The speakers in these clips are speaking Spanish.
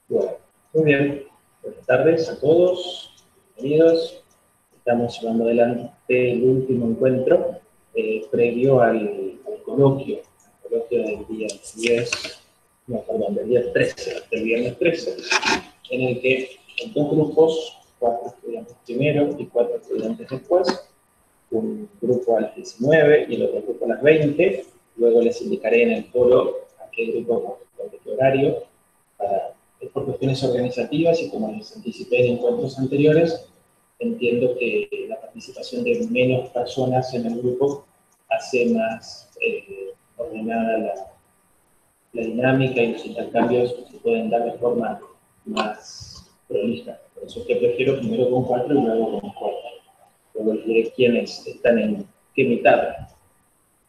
Bueno, muy bien. Buenas tardes a todos. Bienvenidos. Estamos llevando adelante el último encuentro previo al coloquio. El coloquio del día 10, no, perdón, del día 13, del viernes 13, en el que en dos grupos, 4 estudiantes primero y 4 estudiantes después, un grupo a las 19 y el otro grupo a las 20. Luego les indicaré en el foro a qué grupo con qué horario, por cuestiones organizativas y como les anticipé en encuentros anteriores, entiendo que la participación de menos personas en el grupo hace más ordenada la dinámica y los intercambios se pueden dar de forma más prolija. Por eso es que prefiero primero con 4 y luego con 4. Luego les diré quiénes están en qué mitad.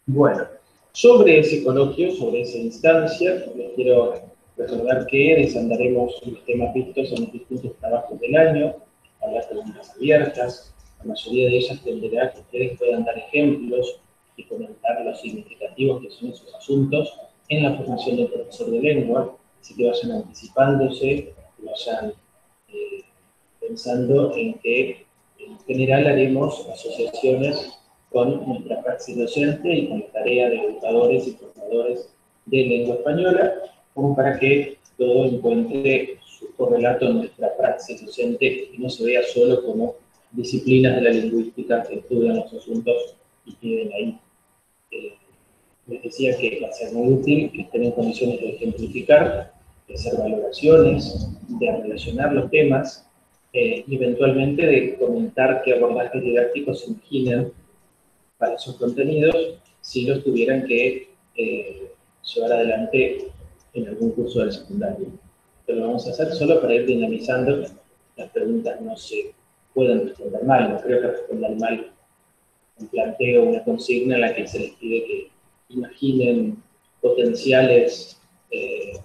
Bueno, sobre ese coloquio, sobre esa instancia, les quiero recordar que desandaremos los temas vistos en los distintos trabajos del año, habrá preguntas abiertas, la mayoría de ellas tenderá a que ustedes puedan dar ejemplos y comentar los significativos que son esos asuntos en la formación del profesor de lengua, así que vayan anticipándose y vayan pensando en que en general haremos asociaciones con nuestra praxis docente y con la tarea de educadores y formadores de lengua española, como para que todo encuentre su correlato en nuestra praxis docente y no se vea solo como disciplinas de la lingüística que estudian los asuntos y queden ahí. Les decía que va a ser muy útil que estén en condiciones de ejemplificar, de hacer valoraciones, de relacionar los temas y eventualmente de comentar qué abordajes didácticos se imaginan para esos contenidos si los tuvieran que llevar adelante en algún curso del secundario. Pero lo vamos a hacer solo para ir dinamizando. Las preguntas no se pueden responder mal, no creo que respondan mal un planteo, una consigna en la que se les pide que imaginen potenciales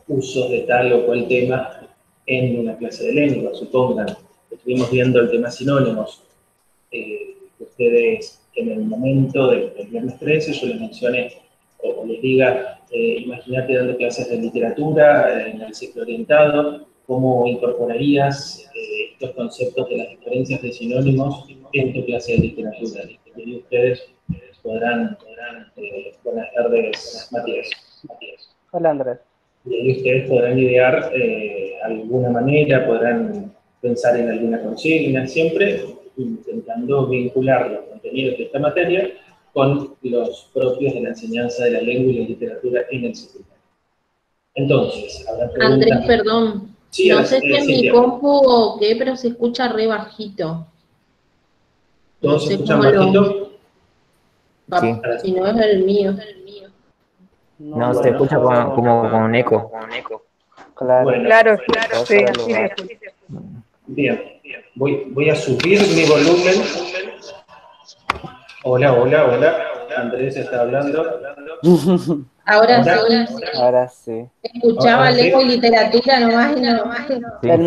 usos de tal o cual tema en una clase de lengua. Supongan, estuvimos viendo el tema sinónimos. Ustedes en el momento del viernes 13 yo les mencione o les diga, imagínate dando clases de literatura en el ciclo orientado, cómo incorporarías estos conceptos de las diferencias de sinónimos en tu clase de literatura. Y ustedes podrán buenas tardes, Matías. Hola, Andrés. Y ahí ustedes podrán idear alguna manera, podrán pensar en alguna consigna, siempre intentando vincular los contenidos de esta materia con los propios de la enseñanza de la lengua y la literatura en el secundario. Entonces, habrá preguntas. Andrés, perdón. Sí, no sé si en mi compu o qué, pero se escucha re bajito. ¿Todos se escuchan bajito? Sí. Si no es el mío. No, se escucha como con eco. Claro, bueno, claro, sí, así se escucha. Bien, voy a subir mi volumen. Hola. Andrés está hablando. Ahora sí. Escuchaba lengua y literatura nomás y no. Sí. En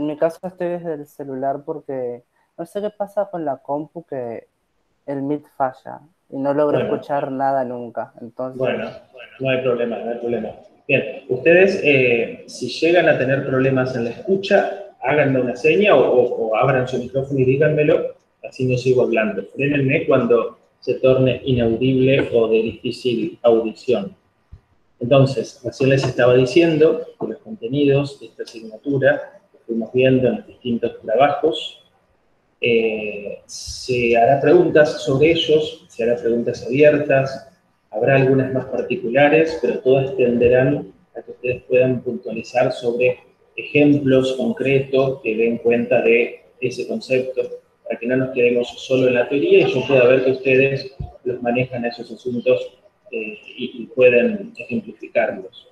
mi caso estoy desde el celular porque no sé qué pasa con la compu que el Meet falla y no logro escuchar nada nunca. Entonces... Bueno, no hay problema. Bien, ustedes si llegan a tener problemas en la escucha, háganme una seña o abran su micrófono y díganmelo, así no sigo hablando. Frénenme cuando se torne inaudible o de difícil audición. Entonces, recién les estaba diciendo que los contenidos de esta asignatura que fuimos viendo en los distintos trabajos, se hará preguntas sobre ellos, se hará preguntas abiertas, habrá algunas más particulares, pero todas tenderán a que ustedes puedan puntualizar sobre ejemplos concretos que den cuenta de ese concepto, para que no nos quedemos solo en la teoría y yo pueda ver que ustedes los manejan esos asuntos y pueden ejemplificarlos.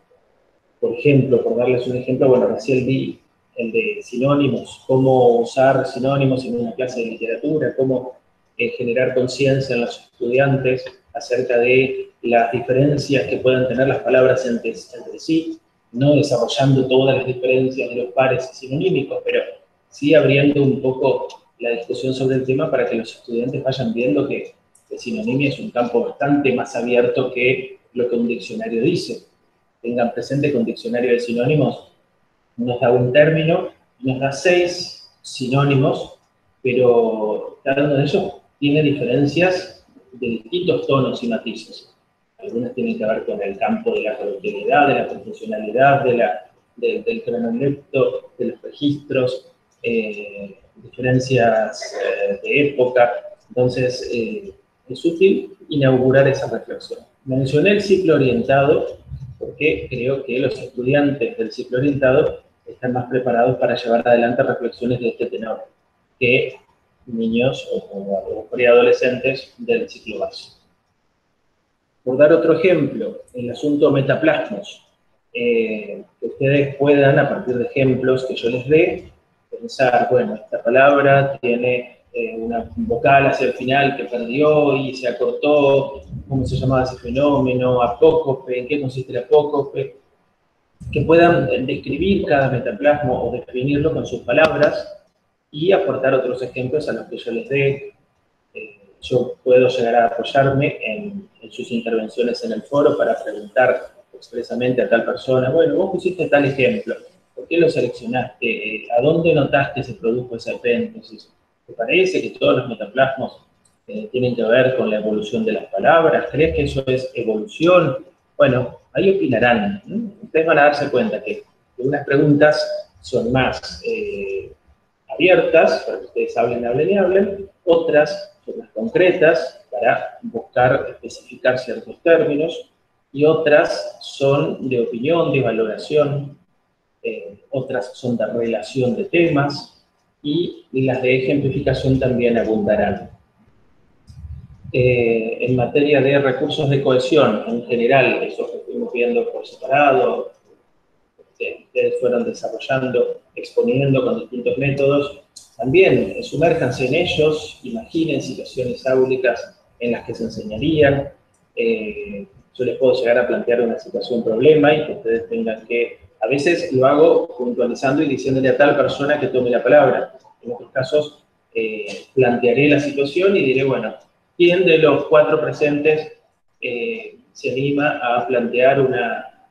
Por ejemplo, por darles un ejemplo, bueno, recién vi el de sinónimos, cómo usar sinónimos en una clase de literatura, cómo generar conciencia en los estudiantes acerca de las diferencias que puedan tener las palabras entre sí, no desarrollando todas las diferencias de los pares sinonímicos, pero sí abriendo un poco la discusión sobre el tema para que los estudiantes vayan viendo que el sinonimia es un campo bastante más abierto que lo que un diccionario dice. Tengan presente que un diccionario de sinónimos nos da un término, nos da 6 sinónimos, pero cada uno de ellos tiene diferencias de distintos tonos y matices. Algunas tienen que ver con el campo de la coloquialidad, de la profesionalidad, del cronolepto, de los registros, diferencias de época. Entonces, es útil inaugurar esa reflexión. Mencioné el ciclo orientado porque creo que los estudiantes del ciclo orientado están más preparados para llevar adelante reflexiones de este tenor que niños o preadolescentes del ciclo básico. Por dar otro ejemplo, el asunto metaplasmos, que ustedes puedan, a partir de ejemplos que yo les dé, pensar, bueno, esta palabra tiene una vocal hacia el final que perdió y se acortó, ¿cómo se llamaba ese fenómeno? Apócope, ¿en qué consiste el apócope? Que puedan describir cada metaplasmo o definirlo con sus palabras y aportar otros ejemplos a los que yo les dé. Yo puedo llegar a apoyarme en sus intervenciones en el foro para preguntar expresamente a tal persona, bueno, vos pusiste tal ejemplo, ¿por qué lo seleccionaste? ¿A dónde notaste se produjo esa epéntesis? ¿Te parece que todos los metaplasmos tienen que ver con la evolución de las palabras? ¿Crees que eso es evolución? Bueno, ahí opinarán. Ustedes van a darse cuenta que unas preguntas son más abiertas, para que ustedes hablen y hablen, otras son más concretas, para buscar especificar ciertos términos, y otras son de opinión, de valoración, otras son de relación de temas, y las de ejemplificación también abundarán. En materia de recursos de cohesión, en general, esos que estuvimos viendo por separado, que ustedes fueron desarrollando, exponiendo con distintos métodos, también sumérjanse en ellos, imaginen situaciones áulicas en las que se enseñarían. Yo les puedo llegar a plantear una situación problema y que ustedes tengan que, a veces lo hago puntualizando y diciéndole a tal persona que tome la palabra. En otros casos plantearé la situación y diré, bueno, ¿quién de los 4 presentes se anima a plantear una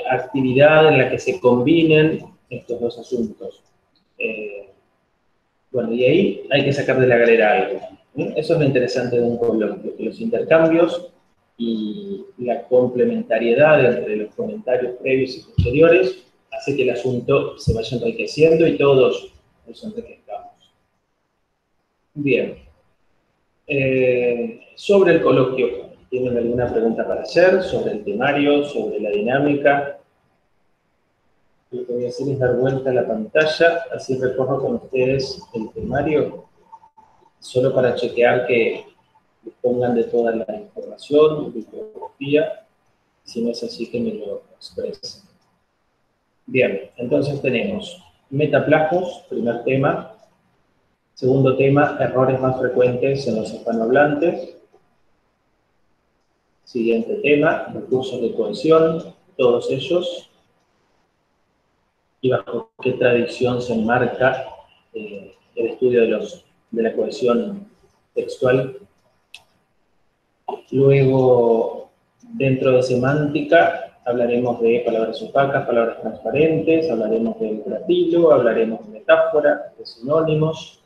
actividad en la que se combinen estos 2 asuntos? Bueno, y ahí hay que sacar de la galera algo. Eso es lo interesante de un coloquio, que los intercambios y la complementariedad entre los comentarios previos y posteriores hace que el asunto se vaya enriqueciendo y todos nos enriquezcamos. Bien. Sobre el coloquio, ¿tienen alguna pregunta para hacer? Sobre el temario, sobre la dinámica. Lo que voy a hacer es dar vuelta a la pantalla, así recorro con ustedes el temario, solo para chequear que dispongan de toda la información, bibliografía, si no es así que me lo expresen. Bien, entonces tenemos metaplasmos, primer tema. Segundo tema, errores más frecuentes en los hispanohablantes. Siguiente tema, recursos de cohesión, todos ellos. Y bajo qué tradición se enmarca el estudio de la cohesión textual. Luego, dentro de semántica, hablaremos de palabras opacas, palabras transparentes, hablaremos del gratilo, hablaremos de metáfora, de sinónimos.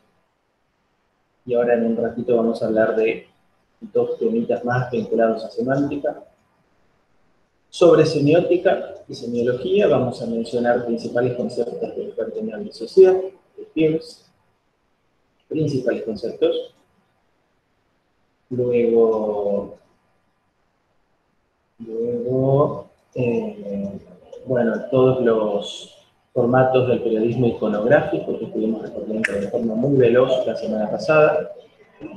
Y ahora en un ratito vamos a hablar de 2 temitas más vinculados a semántica. Sobre semiótica y semiología vamos a mencionar principales conceptos del Pertenean de Sociedad, de Peirce, principales conceptos. Luego bueno, todos los formatos del periodismo iconográfico que estuvimos recorriendo de forma muy veloz la semana pasada.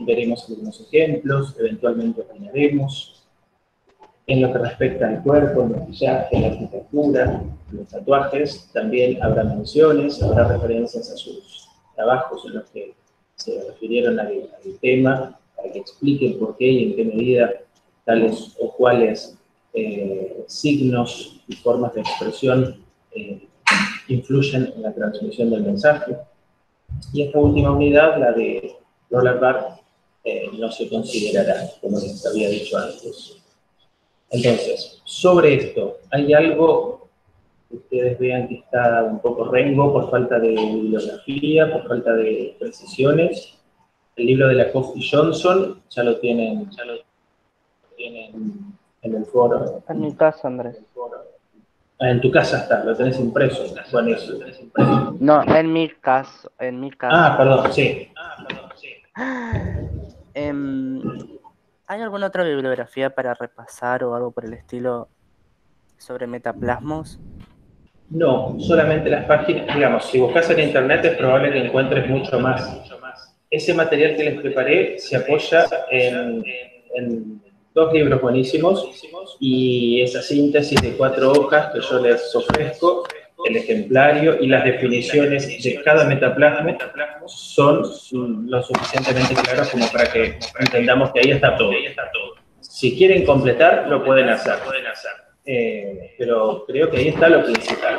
Veremos algunos ejemplos, eventualmente opinaremos. En lo que respecta al cuerpo, el maquillaje, la arquitectura, los tatuajes, también habrá menciones, habrá referencias a sus trabajos en los que se refirieron al tema, para que expliquen por qué y en qué medida tales o cuales signos y formas de expresión influyen en la transmisión del mensaje. Y esta última unidad, la de Roland Barthes, no se considerará, como les había dicho antes. Entonces, sobre esto, ¿hay algo ustedes vean que está un poco rengo por falta de bibliografía, por falta de precisiones. El libro de la Coffey Johnson ya lo tienen en el foro. En mi casa, Andrés. Ah, en tu casa está, lo tenés impreso. Buenísimo. No, en mi caso, Ah, perdón, sí. ¿Hay alguna otra bibliografía para repasar o algo por el estilo sobre metaplasmos? No, solamente las páginas, digamos, si buscas en internet es probable que encuentres mucho más. Ese material que les preparé se apoya en 2 libros buenísimos y esa síntesis de 4 hojas que yo les ofrezco, el ejemplario y las definiciones de cada metaplasma son lo suficientemente claras como para que entendamos que ahí está todo. Si quieren completar, lo pueden hacer. Pero creo que ahí está lo principal.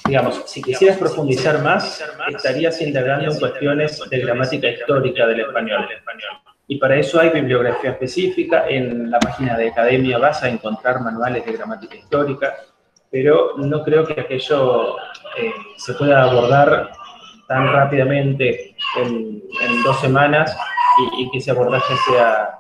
Digamos, si quisieras profundizar más, estarías indagando en cuestiones de gramática histórica del español. Y para eso hay bibliografía específica. En la página de Academia vas a encontrar manuales de gramática histórica, pero no creo que aquello se pueda abordar tan rápidamente en 2 semanas y que ese abordaje sea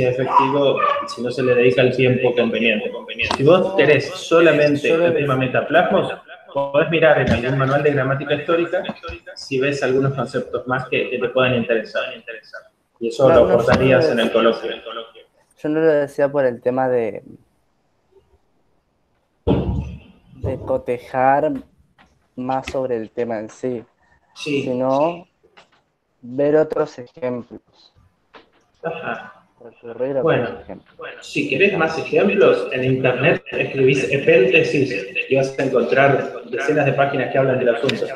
efectivo si no se le dedica el tiempo conveniente. Si vos querés solamente el tema metaplasmos, podés mirar en algún manual de gramática histórica si ves algunos conceptos más que te puedan interesar. Y eso lo abordarías en el coloquio. Yo no lo decía por el tema de cotejar más sobre el tema en sí, sino ver otros ejemplos. Ajá. Bueno, si querés más ejemplos, en internet escribís epéntesis y vas a encontrar decenas de páginas que hablan del asunto.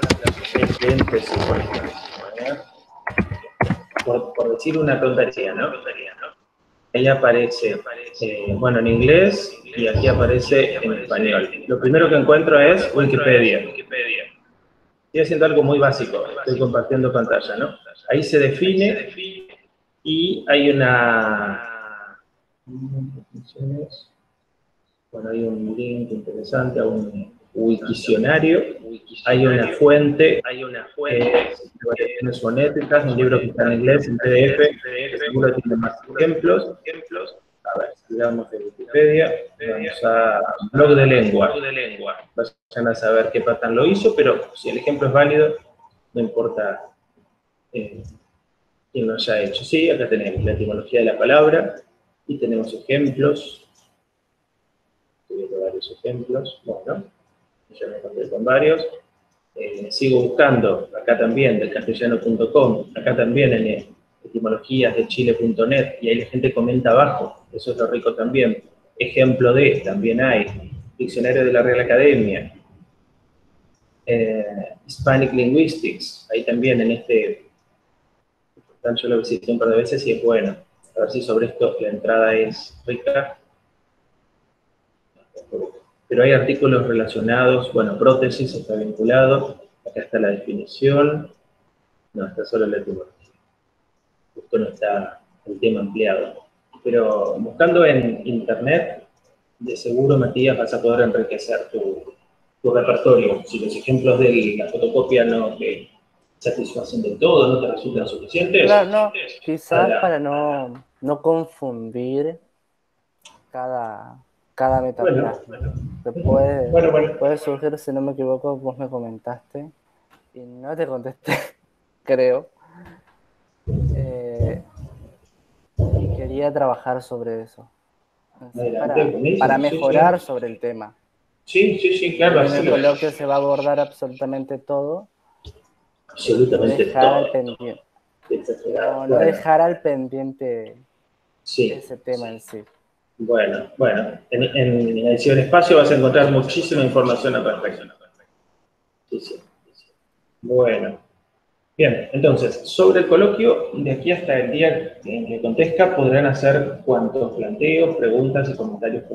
Epéntesis, por ejemplo. Por decir una tontería, ¿no? Ahí aparece, bueno, en inglés y aquí aparece en español. Lo primero que encuentro es Wikipedia. Estoy haciendo algo muy básico, estoy compartiendo pantalla, ¿no? Ahí se define y hay bueno, hay un link interesante a un Wikiccionario, hay una fuente, variaciones fonéticas, un libro que está en inglés, en PDF, que seguro tiene más ejemplos. A ver, sigamos de Wikipedia, vamos a blog de lengua. Vayan a saber qué Patan lo hizo, pero si el ejemplo es válido, no importa quién lo haya hecho. Sí, acá tenemos la etimología de la palabra y tenemos ejemplos. Estoy viendo varios ejemplos. Bueno, ya me encontré con varios. Sigo buscando, acá también, del castellano.com, acá también en etimologíasdechile.net, y ahí la gente comenta abajo, eso es lo rico también. Ejemplo de, también hay, diccionario de la Real Academia, Hispanic Linguistics, ahí también en este, yo lo visité un par de veces y es bueno. A ver si sobre esto la entrada es rica. Pero hay artículos relacionados, bueno, prótesis está vinculado, acá está la definición, no, está solo la etimología. Justo no está el tema ampliado. Pero buscando en internet, de seguro, Matías, vas a poder enriquecer tu repertorio. Si los ejemplos de la fotocopia no te satisfacen del todo, no te resultan suficientes. Claro, no, quizás para no confundir cada metaplasma. Puede surgir, si no me equivoco, vos me comentaste, y no te contesté, creo. Y quería trabajar sobre eso. Para mejorar sobre el tema. Sí, claro. En el coloquio se va a abordar absolutamente todo. Absolutamente todo. No dejar al pendiente ese tema en sí. Bueno, en Edición Espacio vas a encontrar muchísima información al respecto. Sí. Bueno, bien, entonces, sobre el coloquio, de aquí hasta el día en que acontezca, podrán hacer cuantos planteos, preguntas y comentarios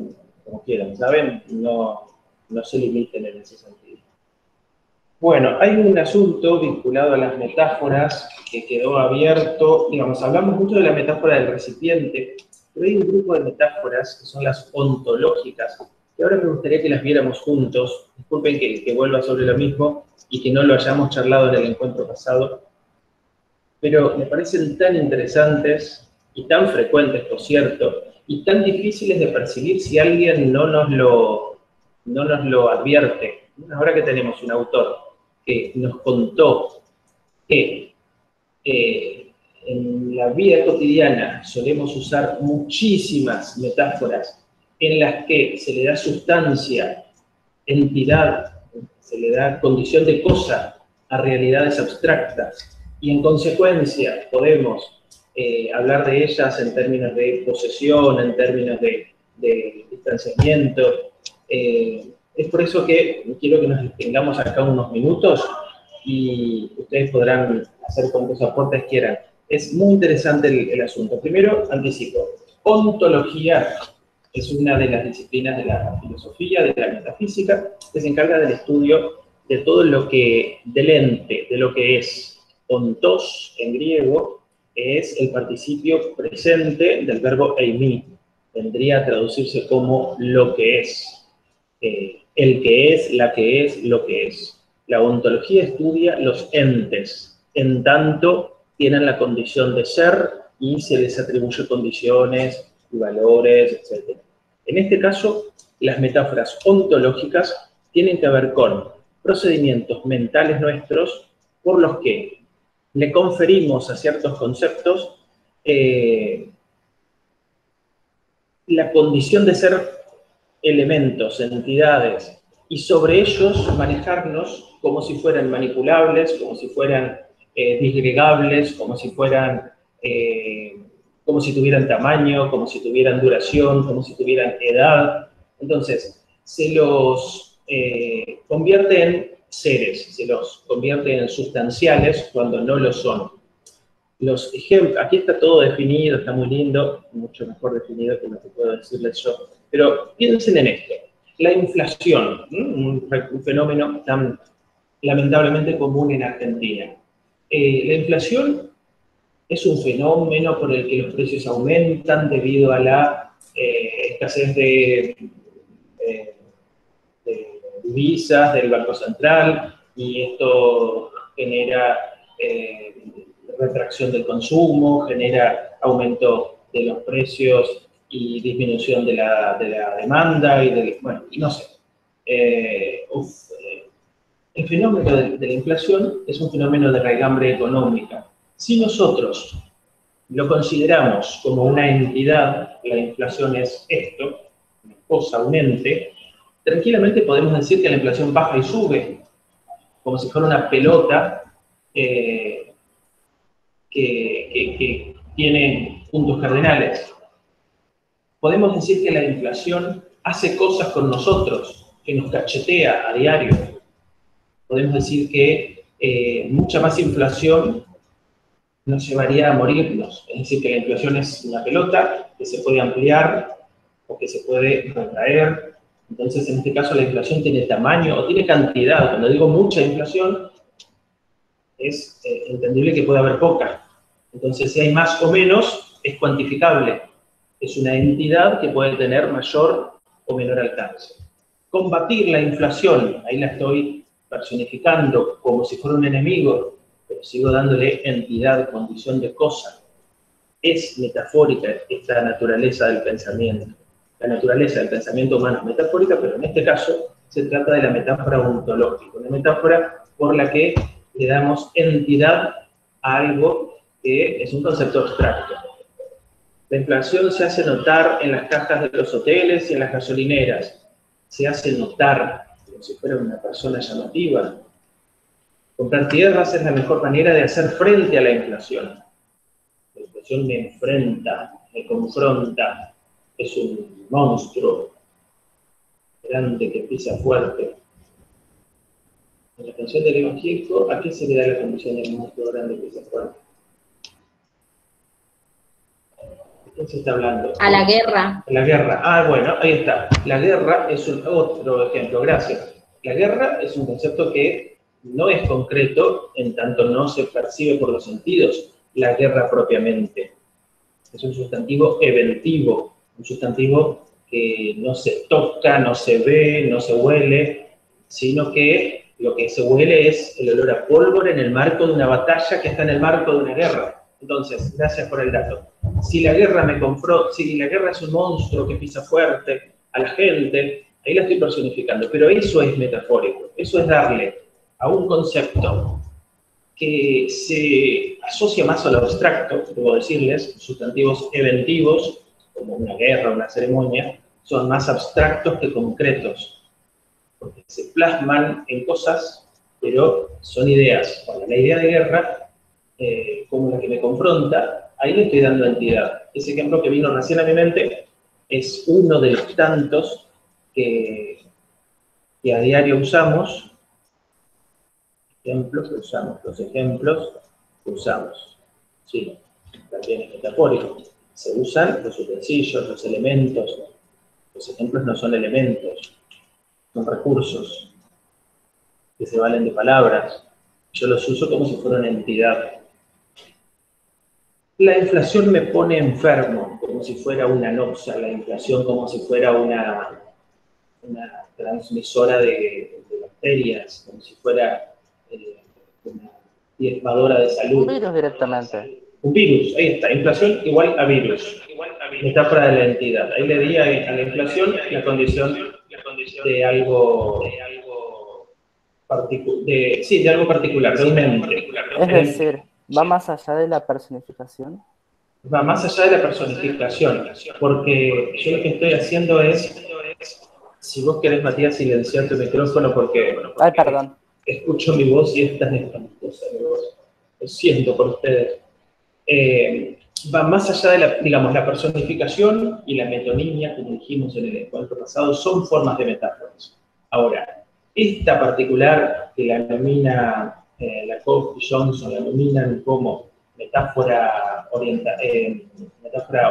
como quieran, ¿saben? No se limiten en ese sentido. Bueno, hay un asunto vinculado a las metáforas que quedó abierto. Digamos, hablamos mucho de la metáfora del recipiente, pero hay un grupo de metáforas que son las ontológicas, que ahora me gustaría que las viéramos juntos. disculpen que vuelva sobre lo mismo y que no lo hayamos charlado en el encuentro pasado, pero me parecen tan interesantes y tan frecuentes, por cierto, y tan difíciles de percibir si alguien no nos lo advierte. Ahora que tenemos un autor que nos contó que en la vida cotidiana solemos usar muchísimas metáforas en las que se le da sustancia, entidad, se le da condición de cosa a realidades abstractas, y en consecuencia podemos hablar de ellas en términos de posesión, en términos de distanciamiento. Es por eso que quiero que nos detengamos acá unos minutos y ustedes podrán hacer cuantos aportes quieran. Es muy interesante el asunto. Primero, anticipo. Ontología es una de las disciplinas de la filosofía, de la metafísica, que se encarga del estudio de todo lo que, del ente, de lo que es. Ontos, en griego, es el participio presente del verbo eimi. Vendría a traducirse como lo que es. El que es, la que es, lo que es. La ontología estudia los entes, en tanto tienen la condición de ser y se les atribuye condiciones y valores, etc. En este caso, las metáforas ontológicas tienen que ver con procedimientos mentales nuestros por los que le conferimos a ciertos conceptos la condición de ser elementos, entidades, y sobre ellos manejarnos como si fueran manipulables, como si fueran disgregables, como si fueran, como si tuvieran tamaño, como si tuvieran duración, como si tuvieran edad. Entonces, se los convierte en seres, se los convierte en sustanciales cuando no lo son. Los ejemplos, aquí está todo definido, está muy lindo, mucho mejor definido que lo que puedo decirles yo, pero piensen en esto. La inflación, un fenómeno tan lamentablemente común en Argentina. La inflación es un fenómeno por el que los precios aumentan debido a la escasez de divisas del Banco Central, y esto genera retracción del consumo, genera aumento de los precios y disminución de la demanda, y bueno, no sé. El fenómeno de la inflación es un fenómeno de raigambre económica. Si nosotros lo consideramos como una entidad, la inflación es esto, una cosa, un ente, tranquilamente podemos decir que la inflación baja y sube, como si fuera una pelota que tiene puntos cardinales. Podemos decir que la inflación hace cosas con nosotros, que nos cachetea a diario. Podemos decir que mucha más inflación nos llevaría a morirnos. Es decir, que la inflación es una pelota que se puede ampliar o que se puede retraer. Entonces, en este caso, la inflación tiene tamaño o tiene cantidad. Cuando digo mucha inflación, es entendible que puede haber poca. Entonces, si hay más o menos, es cuantificable. Es una entidad que puede tener mayor o menor alcance. Combatir la inflación, ahí la estoy personificando como si fuera un enemigo, pero sigo dándole entidad, condición de cosa. Es metafórica esta naturaleza del pensamiento. La naturaleza del pensamiento humano es metafórica, pero en este caso se trata de la metáfora ontológica, una metáfora por la que le damos entidad a algo que es un concepto abstracto. La inflación se hace notar en las cajas de los hoteles y en las gasolineras. Se hace notar como si fuera una persona llamativa. Comprar tierras es la mejor manera de hacer frente a la inflación. La inflación me enfrenta, me confronta. Es un monstruo grande que pisa fuerte. En la canción del Evangelio, ¿a qué se le da la condición del monstruo grande que pisa fuerte? ¿De qué se está hablando? A la guerra. La guerra. Ah, bueno, ahí está. La guerra es otro ejemplo, gracias. La guerra es un concepto que no es concreto, en tanto no se percibe por los sentidos la guerra propiamente. Es un sustantivo eventivo, un sustantivo que no se toca, no se ve, no se huele, sino que lo que se huele es el olor a pólvora en el marco de una batalla que está en el marco de una guerra. Entonces, gracias por el dato. Si la guerra si la guerra es un monstruo que pisa fuerte a la gente, ahí la estoy personificando, pero eso es metafórico, eso es darle a un concepto que se asocia más a lo abstracto, debo decirles, sustantivos eventivos, como una guerra, una ceremonia, son más abstractos que concretos, porque se plasman en cosas, pero son ideas. Bueno, la idea de guerra, como la que me confronta, ahí le estoy dando entidad. Ese ejemplo que vino recién a mi mente es uno de los tantos que a diario usamos. Los ejemplos que usamos. Sí, también es metafórico. Se usan los utensilios, los elementos. Los ejemplos no son elementos, son recursos que se valen de palabras. Yo los uso como si fuera una entidad. La inflación me pone enfermo, como si fuera una anoxa, la inflación como si fuera una transmisora de bacterias, como si fuera una diezmadora de salud. Un virus directamente. Un virus, ahí está, inflación igual a virus. Metáfora de la entidad. Ahí le di a la inflación la condición de algo particular, de un ente. Es decir, ¿va más allá de la personificación? Va más allá de la personificación, porque yo lo que estoy haciendo es, si vos querés, Matías, silenciar tu micrófono porque Ay, perdón. Escucho mi voz y es tan espantosa mi voz. Lo siento por ustedes. Va más allá de la personificación y la metonimia, como dijimos en el encuentro pasado, son formas de metáforas. Ahora, esta particular que la denomina Lakoff y Johnson, la denominan como metáfora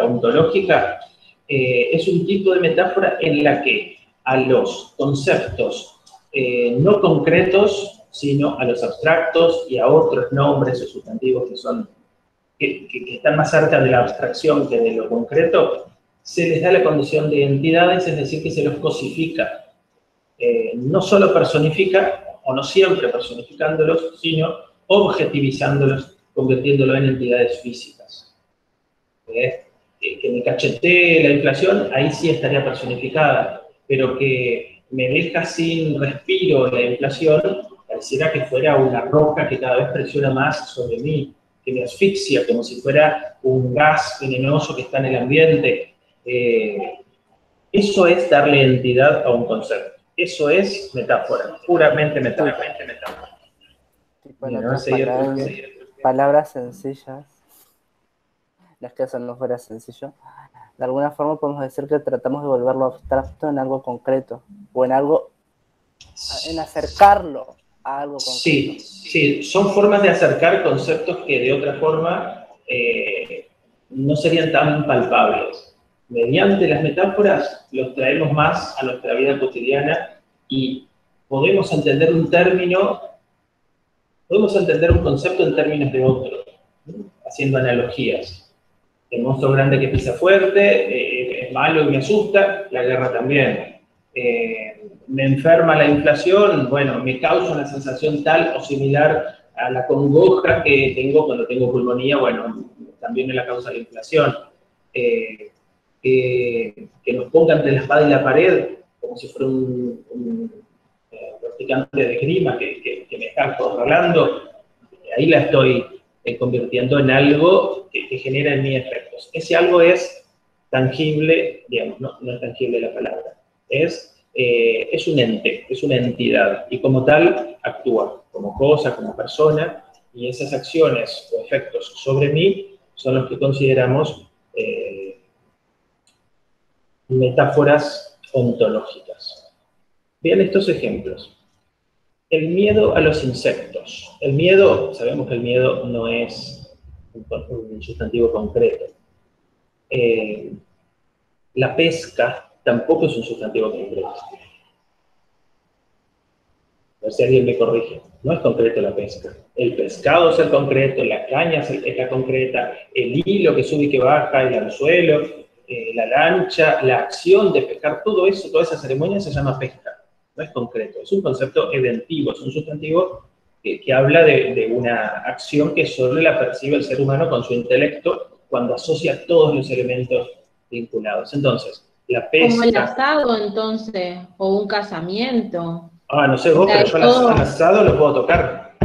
ontológica, es un tipo de metáfora en la que a los conceptos no concretos, sino a los abstractos y a otros nombres o sustantivos que están más cerca de la abstracción que de lo concreto, se les da la condición de entidades, es decir, que se los cosifica. No solo personifica, o no siempre personificándolos, sino objetivizándolos, convirtiéndolos en entidades físicas. Que me cachetee la inflación, ahí sí estaría personificada, pero que me deja sin respiro la inflación, pareciera que fuera una roca que cada vez presiona más sobre mí, que me asfixia como si fuera un gas venenoso que está en el ambiente. Eso es darle entidad a un concepto. Eso es metáfora, puramente metáfora. Bueno, palabras sencillas, las que eso no fuera sencillo. De alguna forma podemos decir que tratamos de volverlo abstracto en algo concreto, o en algo, en acercarlo a algo concreto. Sí, son formas de acercar conceptos que de otra forma no serían tan palpables. Mediante las metáforas los traemos más a nuestra vida cotidiana y podemos entender un término, podemos entender un concepto en términos de otro, haciendo analogías. El monstruo grande que pisa fuerte, es malo y me asusta, la guerra también. Me enferma la inflación, bueno, me causa una sensación tal o similar a la congoja que tengo cuando tengo pulmonía, bueno, también me la causa la inflación. Que nos ponga entre la espada y la pared, como si fuera un practicante de esgrima que me está acorralando, ahí la estoy convirtiendo en algo que genera en mí efectos. Ese algo es tangible, digamos, no es tangible la palabra, es un ente, es una entidad, y como tal actúa como cosa, como persona, y esas acciones o efectos sobre mí son los que consideramos metáforas ontológicas. Vean estos ejemplos. El miedo a los insectos. El miedo, sabemos que el miedo no es un sustantivo concreto. La pesca tampoco es un sustantivo concreto. A ver si alguien me corrige. No es concreto la pesca. El pescado es el concreto, la caña es la concreta, el hilo que sube y que baja, el anzuelo, la lancha, la acción de pescar, todo eso, toda esa ceremonia se llama pesca. no es concreto, es un concepto eventivo, es un sustantivo que habla de una acción que solo la percibe el ser humano con su intelecto cuando asocia todos los elementos vinculados. Entonces, la pesca... Como el asado, entonces, o un casamiento. Ah, no sé vos, pero yo al asado lo puedo tocar.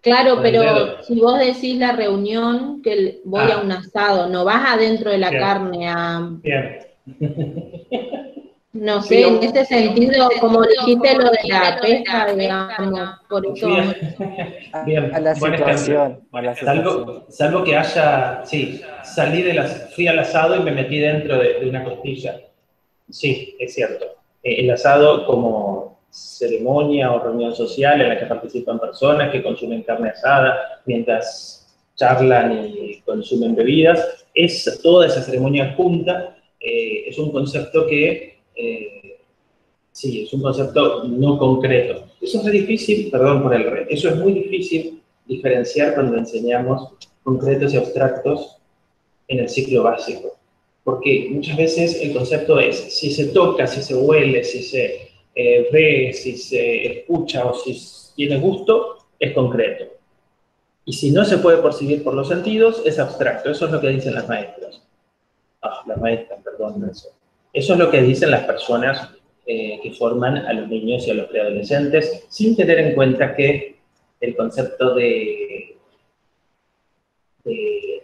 Claro, pero si vos decís la reunión, que voy a un asado, no vas adentro de la carne a... Bien. No sé, en ese sentido, como dijiste lo de la pesca, digamos, por eso... Bien, a la situación. Salvo que haya, sí, fui al asado y me metí dentro de una costilla. Sí, es cierto. El asado como ceremonia o reunión social en la que participan personas que consumen carne asada mientras charlan y consumen bebidas, toda esa ceremonia junta es un concepto que... sí, es un concepto no concreto. Eso es muy difícil, perdón por el re, eso es muy difícil diferenciar cuando enseñamos concretos y abstractos en el ciclo básico. Porque muchas veces el concepto es, si se toca, si se huele, si se ve, si se escucha o si tiene gusto, es concreto. Y si no se puede percibir por los sentidos, es abstracto. Eso es lo que dicen las maestras. Las maestras, perdón, eso. Eso es lo que dicen las personas que forman a los niños y a los preadolescentes, sin tener en cuenta que el concepto de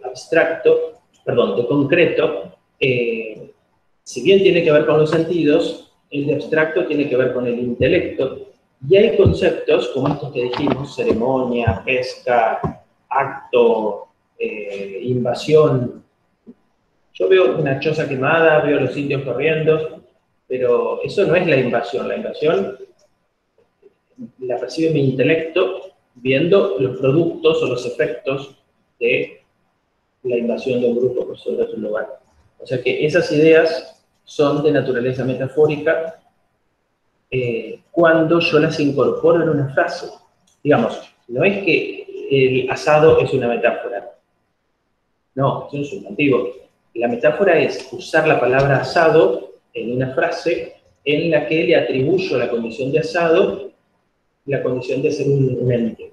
abstracto, perdón, de concreto, si bien tiene que ver con los sentidos, el de abstracto tiene que ver con el intelecto, y hay conceptos como estos que dijimos, ceremonia, pesca, acto, invasión. Yo veo una choza quemada, veo los indios corriendo, pero eso no es la invasión la percibe mi intelecto viendo los productos o los efectos de la invasión de un grupo por sobre otro lugar. O sea que esas ideas son de naturaleza metafórica cuando yo las incorporo en una frase. Digamos, no es que el asado es una metáfora. No, es un sustantivo. La metáfora es usar la palabra asado en una frase en la que le atribuyo la condición de asado la condición de ser un ente.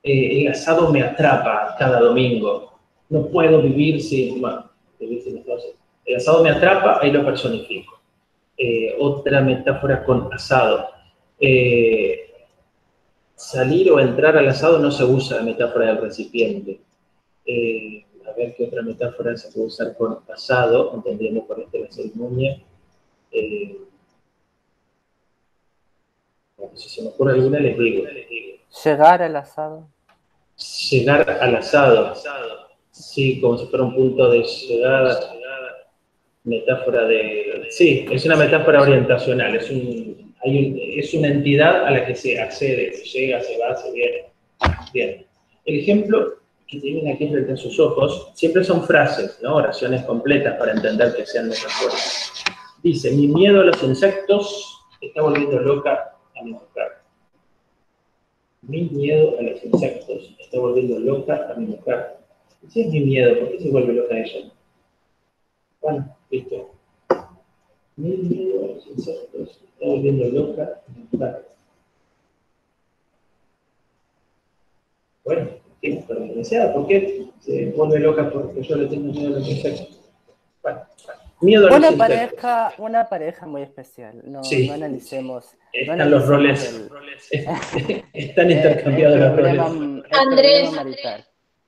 El asado me atrapa cada domingo. No puedo vivir sin... Bueno, el asado me atrapa, ahí lo personifico. Otra metáfora con asado. Salir o entrar al asado no se usa la metáfora del recipiente. A ver qué otra metáfora se puede usar con asado, entendiendo por la ceremonia. Si se me ocurre alguna, les digo. Llegar al asado. Llegar al asado. Sí, como si fuera un punto de llegada. Metáfora de... Sí, es una metáfora orientacional. Es una entidad a la que se accede, se llega, se va, se viene. Bien. El ejemplo que tienen aquí frente a sus ojos siempre son frases, ¿no? Oraciones completas para entender que sean metafóricas. Dice, mi miedo a los insectos está volviendo loca a mi mujer. Mi miedo a los insectos está volviendo loca a mi mujer. Si es mi miedo, ¿por qué se vuelve loca ella? Bueno, listo. Mi miedo a los insectos está volviendo loca a mi mujer. Bueno, ¿qué? ¿Por qué se vuelve loca porque yo le tengo miedo a los insectos? Bueno, miedo a los insectos. Una pareja muy especial. No, sí, no analicemos. Están los roles. Están intercambiados los roles. Andrés,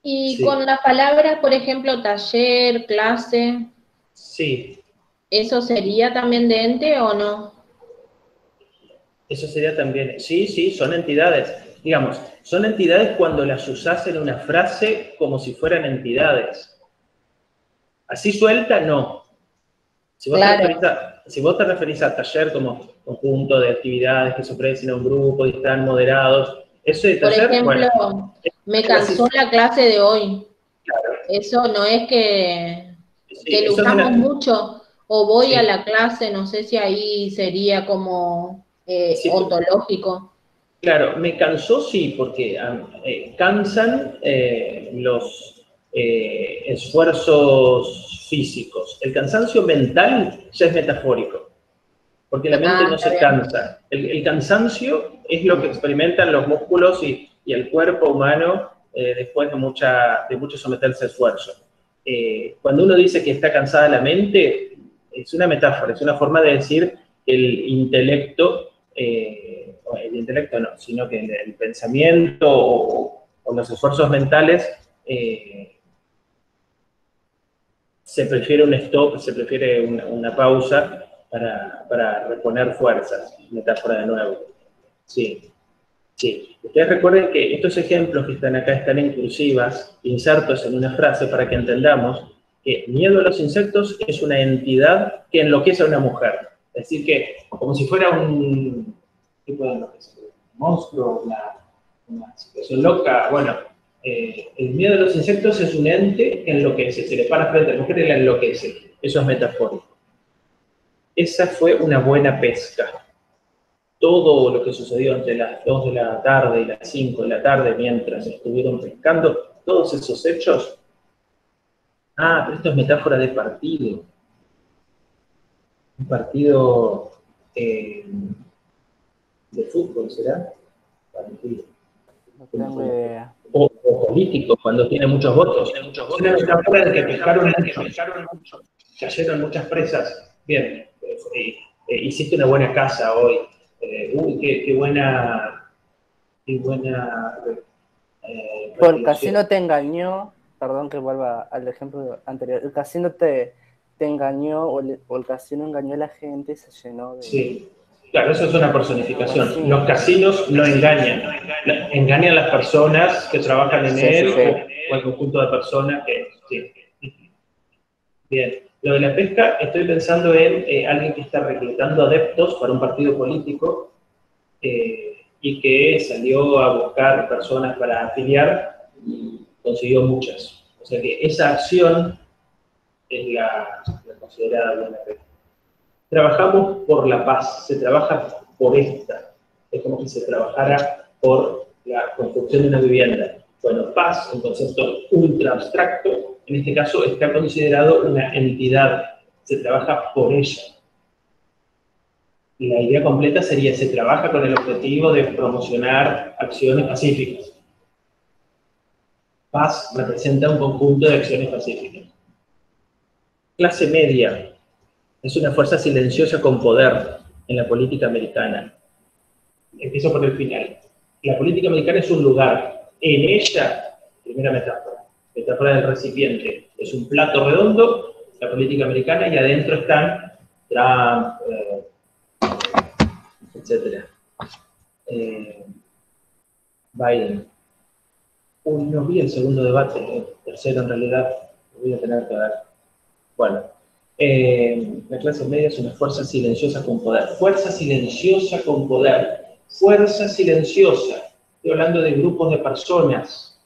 y con las palabras, por ejemplo, taller, clase. Sí. ¿Eso sería también de ente o no? Eso sería también. Sí, son entidades. Digamos, son entidades cuando las usás en una frase como si fueran entidades. Así suelta, no. Si vos te referís a taller como conjunto de actividades que se ofrecen a un grupo y están moderados, eso de taller, por ejemplo, me cansó la clase de hoy. Claro. Eso no es que lo usamos mucho, o voy a la clase, no sé si ahí sería como ontológico. Claro, me cansó sí, porque cansan los esfuerzos físicos. El cansancio mental ya es metafórico. porque la mente no se cansa. El cansancio es lo que experimentan los músculos y el cuerpo humano después de mucho someterse a esfuerzo. Cuando uno dice que está cansada la mente, es una metáfora, es una forma de decir el intelecto no, sino que el pensamiento o los esfuerzos mentales se prefiere un stop, se prefiere una pausa para reponer fuerzas. Metáfora de nuevo. Sí. Ustedes recuerden que estos ejemplos que están acá están en cursivas, insertos en una frase para que entendamos que miedo a los insectos es una entidad que enloquece a una mujer. Es decir, que como si fuera un tipo de enloquecimiento, un monstruo, una situación loca. Bueno, el miedo a los insectos es un ente que enloquece, se le para frente a la mujer y la enloquece. Eso es metafórico. Esa fue una buena pesca. Todo lo que sucedió entre las 2 de la tarde y las 5 de la tarde mientras estuvieron pescando, todos esos hechos. Pero esto es metáfora de partido. Un partido de fútbol, ¿será? Partido. No tengo idea. O político, cuando tiene muchos votos. Una metáfora de que pescaron mucho. Cayeron muchas presas. Bien, hiciste una buena casa hoy. Qué buena. El casino te engañó, perdón que vuelva al ejemplo anterior, el casino te engañó o el casino engañó a la gente y se llenó de... Sí, claro, eso es una personificación. Los casinos no engañan, engañan a las personas que trabajan en él o al conjunto de personas que... Sí. Bien. Lo de la pesca, estoy pensando en alguien que está reclutando adeptos para un partido político y que salió a buscar personas para afiliar y consiguió muchas. O sea que esa acción es la considerada buena pesca. Trabajamos por la paz, se trabaja por esta. Es como si se trabajara por la construcción de una vivienda. Bueno, paz, un concepto ultra abstracto, en este caso está considerado una entidad, se trabaja por ella. Y la idea completa sería, se trabaja con el objetivo de promocionar acciones pacíficas. Paz representa un conjunto de acciones pacíficas. Clase media es una fuerza silenciosa con poder en la política americana. Empiezo por el final. La política americana es un lugar. En ella, primera metáfora del recipiente, es un plato redondo, la política americana, y adentro están Trump, etc. Biden. No vi el segundo debate, el tercero en realidad, lo voy a tener que ver. Bueno, la clase media es una fuerza silenciosa con poder. Fuerza silenciosa con poder. Fuerza silenciosa. Estoy hablando de grupos de personas.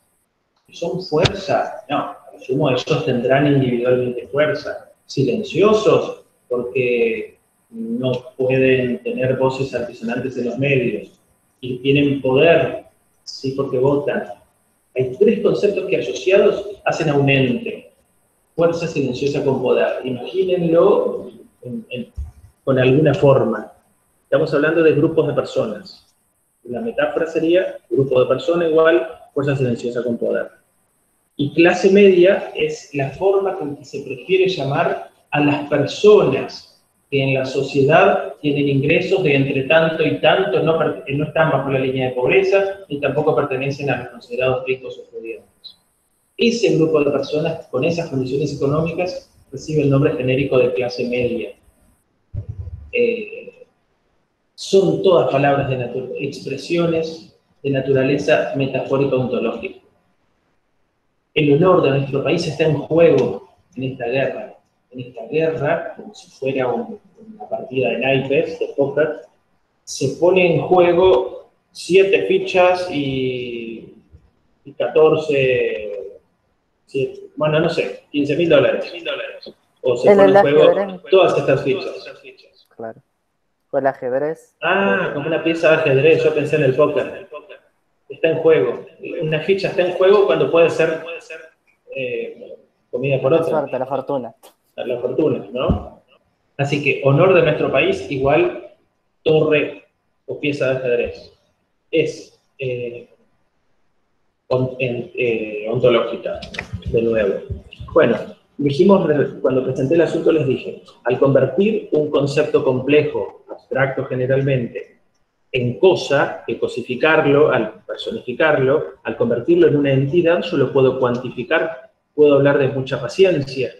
¿Son fuerza? No, a lo sumo ellos tendrán individualmente fuerza. Silenciosos, porque no pueden tener voces altisonantes en los medios. Y tienen poder, sí, porque votan. Hay tres conceptos que asociados hacen a un ente. Fuerza silenciosa con poder. Imagínenlo con alguna forma. Estamos hablando de grupos de personas. La metáfora sería grupo de personas igual fuerza silenciosa con poder. Y clase media es la forma con que se prefiere llamar a las personas que en la sociedad tienen ingresos de entre tanto y tanto, no están bajo la línea de pobreza, ni tampoco pertenecen a los considerados ricos o pudientes. Ese grupo de personas con esas condiciones económicas recibe el nombre genérico de clase media. Son todas palabras expresiones de naturaleza metafórica ontológica. El honor de nuestro país está en juego en esta guerra. En esta guerra, como si fuera una partida de naipes, de póker, se pone en juego 7 fichas y 14, 7, bueno, no sé, $15.000. O se pone en juego todas estas fichas. Claro. ¿O el ajedrez? Como una pieza de ajedrez, yo pensé en el póker. Está en juego. Una ficha está en juego cuando puede ser comida por otra. La suerte, la fortuna. La fortuna, ¿no? Así que honor de nuestro país igual torre o pieza de ajedrez. Es ontológica, de nuevo. Bueno, dijimos, cuando presenté el asunto les dije, al convertir un concepto complejo, abstracto generalmente, en cosa, que cosificarlo, al personificarlo, al convertirlo en una entidad, yo lo puedo cuantificar, puedo hablar de mucha paciencia,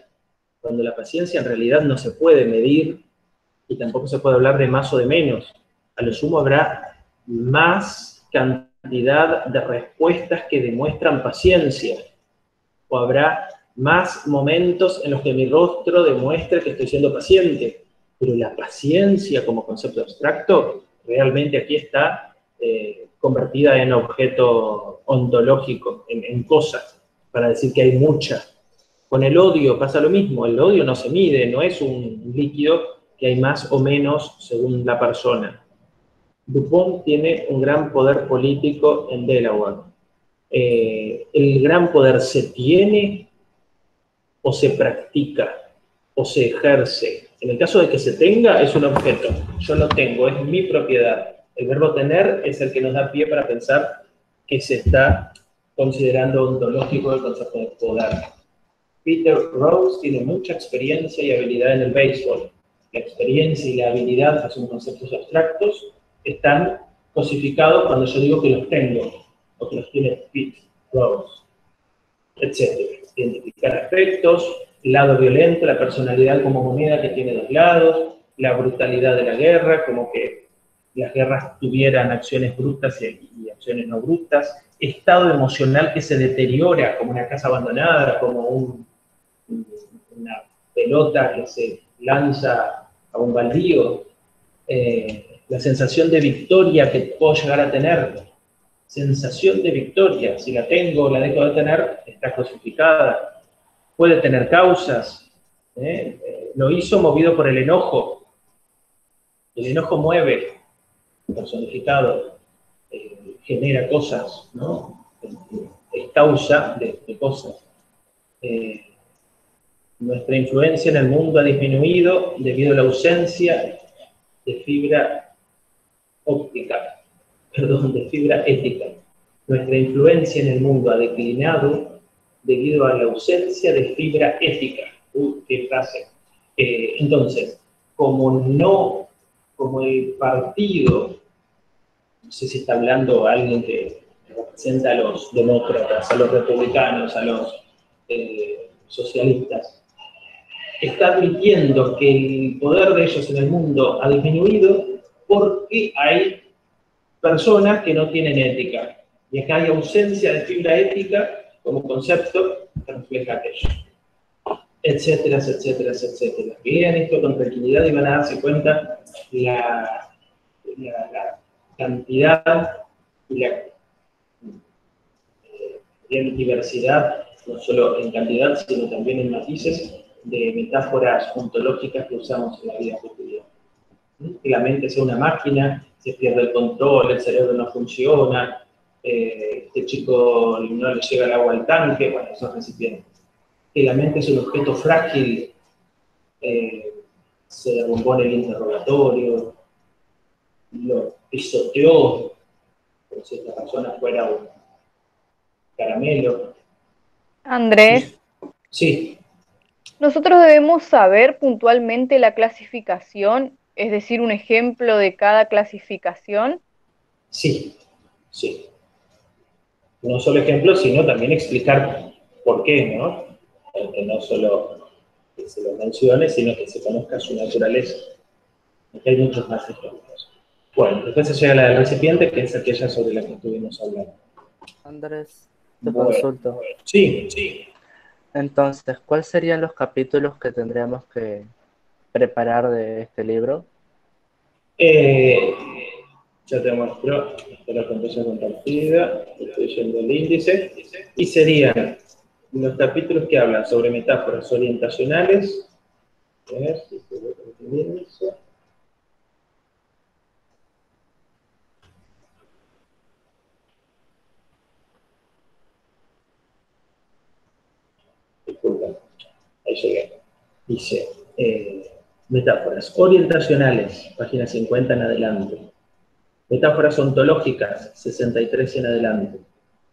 cuando la paciencia en realidad no se puede medir y tampoco se puede hablar de más o de menos. A lo sumo habrá más cantidad de respuestas que demuestran paciencia, o habrá más momentos en los que mi rostro demuestre que estoy siendo paciente, pero la paciencia como concepto abstracto realmente aquí está convertida en objeto ontológico, en cosas, para decir que hay mucha. Con el odio pasa lo mismo, el odio no se mide, no es un líquido que hay más o menos según la persona. Dupont tiene un gran poder político en Delaware. ¿El gran poder se tiene o se practica o se ejerce? En el caso de que se tenga, es un objeto. Yo lo tengo, es mi propiedad. El verbo tener es el que nos da pie para pensar que se está considerando ontológico el concepto de poder. Peter Rose tiene mucha experiencia y habilidad en el béisbol. La experiencia y la habilidad, que son conceptos abstractos, están cosificados cuando yo digo que los tengo, o que los tiene Pete Rose, etc. Identificar aspectos, el lado violento, la personalidad como moneda que tiene dos lados, la brutalidad de la guerra, como que las guerras tuvieran acciones brutas y acciones no brutas, estado emocional que se deteriora, como una casa abandonada, como una pelota que se lanza a un baldío, la sensación de victoria que puedo llegar a tener, sensación de victoria, si la tengo o la dejo de tener, está cosificada, puede tener causas, lo hizo movido por el enojo mueve, personificado, genera cosas, ¿no? Es causa de cosas. Nuestra influencia en el mundo ha disminuido debido a la ausencia de fibra óptica, perdón, de fibra ética. Nuestra influencia en el mundo ha declinado debido a la ausencia de fibra ética. ¡Qué frase! Entonces, como el partido, no sé si está hablando alguien que representa a los demócratas, a los republicanos, a los socialistas, está admitiendo que el poder de ellos en el mundo ha disminuido porque hay personas que no tienen ética. Y acá hay ausencia de fibra ética como concepto que refleja aquello. Etcétera, etcétera, etcétera. Lean esto con tranquilidad y van a darse cuenta la cantidad y la diversidad, no solo en cantidad, sino también en matices, de metáforas ontológicas que usamos en la vida cotidiana. Que la mente sea una máquina, se pierde el control, el cerebro no funciona, este chico no le llega el agua al tanque, bueno, esos recipientes. Que la mente es un objeto frágil, se derrumbó en el interrogatorio, lo pisoteó, como si esta persona fuera un caramelo. Andrés, Sí. nosotros debemos saber puntualmente la clasificación, es decir, un ejemplo de cada clasificación. Sí, sí. No solo ejemplos, sino también explicar por qué, ¿no? Que no solo que se lo mencione, sino que se conozca su naturaleza. Porque hay muchos más ejemplos. Bueno, después se llega a la del recipiente, que es aquella sobre la que estuvimos hablando. Andrés, te Bueno, consulto. sí, sí. Entonces, ¿cuáles serían los capítulos que tendríamos que preparar de este libro? Ya te muestro, la pantalla compartida, estoy yendo el índice, y serían los capítulos que hablan sobre metáforas orientacionales. A ver si se ve bien eso. Disculpa, ahí llegué. Dice, Metáforas orientacionales, página 50 en adelante. Metáforas ontológicas, 63 en adelante.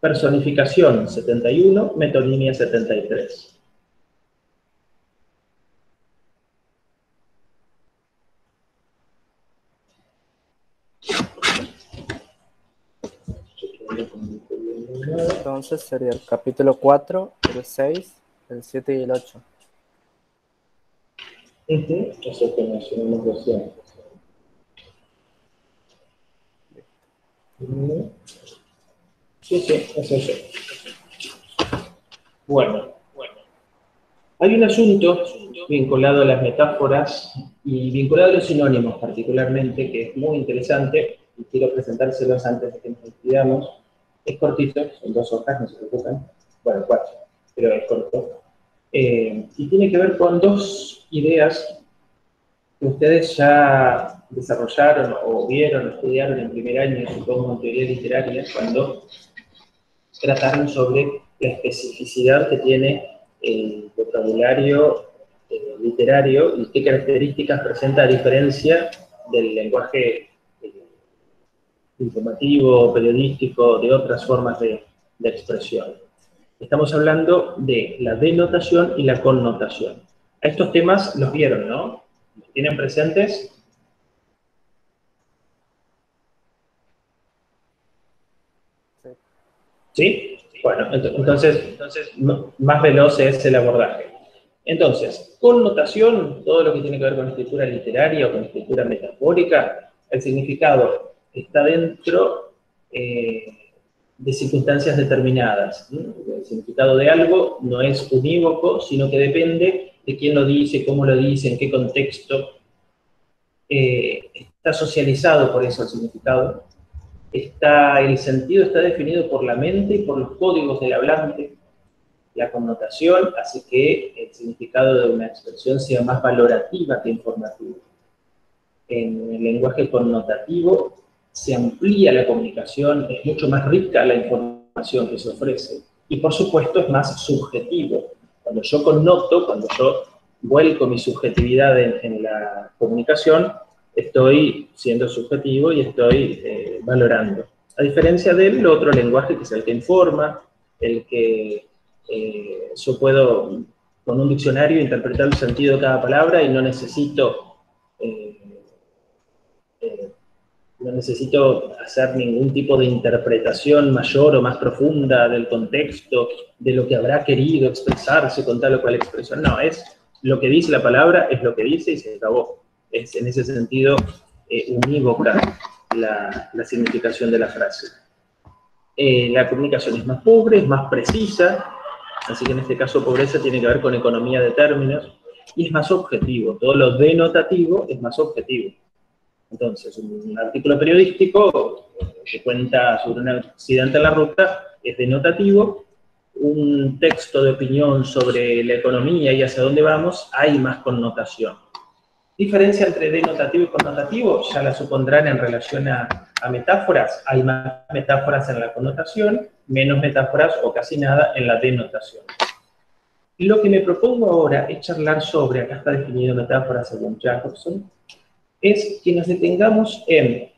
Personificación, 71, metonimia, 73. Entonces sería el capítulo 4, el 6, el 7 y el 8. Eso que mencionamos recién. Sí, es eso. Bueno. Hay un asunto vinculado a las metáforas y vinculado a los sinónimos particularmente, que es muy interesante, y quiero presentárselos antes de que nos despidamos. Es cortito, son 2 hojas, no se preocupen. Bueno, 4, pero es corto. Y tiene que ver con 2 ideas que ustedes ya desarrollaron o vieron o estudiaron en primer año, supongo, en teoría literaria, cuando trataron sobre la especificidad que tiene el vocabulario literario y qué características presenta a diferencia del lenguaje informativo, periodístico, de otras formas de expresión. Estamos hablando de la denotación y la connotación. A estos temas los vieron, ¿no? ¿Los tienen presentes? ¿Sí? Bueno, entonces más veloz es el abordaje. Entonces, connotación, todo lo que tiene que ver con escritura literaria o con escritura metafórica, el significado está dentro de circunstancias determinadas. El significado de algo no es unívoco, sino que depende de quién lo dice, cómo lo dice, en qué contexto. Está socializado por eso el significado. El sentido está definido por la mente y por los códigos del hablante. La connotación hace que el significado de una expresión sea más valorativa que informativa. En el lenguaje connotativo se amplía la comunicación, es mucho más rica la información que se ofrece. Y por supuesto es más subjetivo. Cuando yo connoto, cuando yo vuelco mi subjetividad en la comunicación, estoy siendo subjetivo y estoy valorando. A diferencia del otro lenguaje, que es el que informa, el que yo puedo, con un diccionario, interpretar el sentido de cada palabra y no necesito hacer ningún tipo de interpretación mayor o más profunda del contexto, de lo que habrá querido expresarse con tal o cual expresión. No, es lo que dice la palabra, es lo que dice y se acabó. Es en ese sentido unívoca la significación de la frase. La comunicación es más pobre, es más precisa, así que en este caso pobreza tiene que ver con economía de términos, y es más objetivo. Todo lo denotativo es más objetivo. Entonces, un artículo periodístico que cuenta sobre un accidente en la ruta es denotativo. Un texto de opinión sobre la economía y hacia dónde vamos, hay más connotación. Diferencia entre denotativo y connotativo, ya la supondrán en relación a metáforas. Hay más metáforas en la connotación, menos metáforas o casi nada en la denotación. Lo que me propongo ahora es charlar sobre, acá está definido metáfora según Jacobson, es que nos detengamos en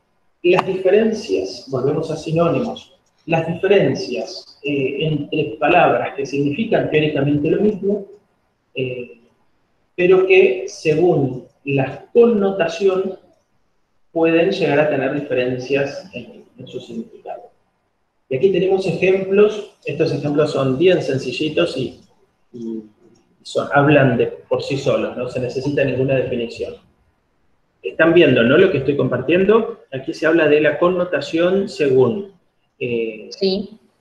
las diferencias, volvemos a sinónimos, las diferencias entre palabras que significan teóricamente lo mismo, pero que según la connotación pueden llegar a tener diferencias en su significado. Y aquí tenemos ejemplos, estos ejemplos son bien sencillitos y hablan por sí solos, no se necesita ninguna definición. Están viendo, ¿no?, lo que estoy compartiendo. Aquí se habla de la connotación según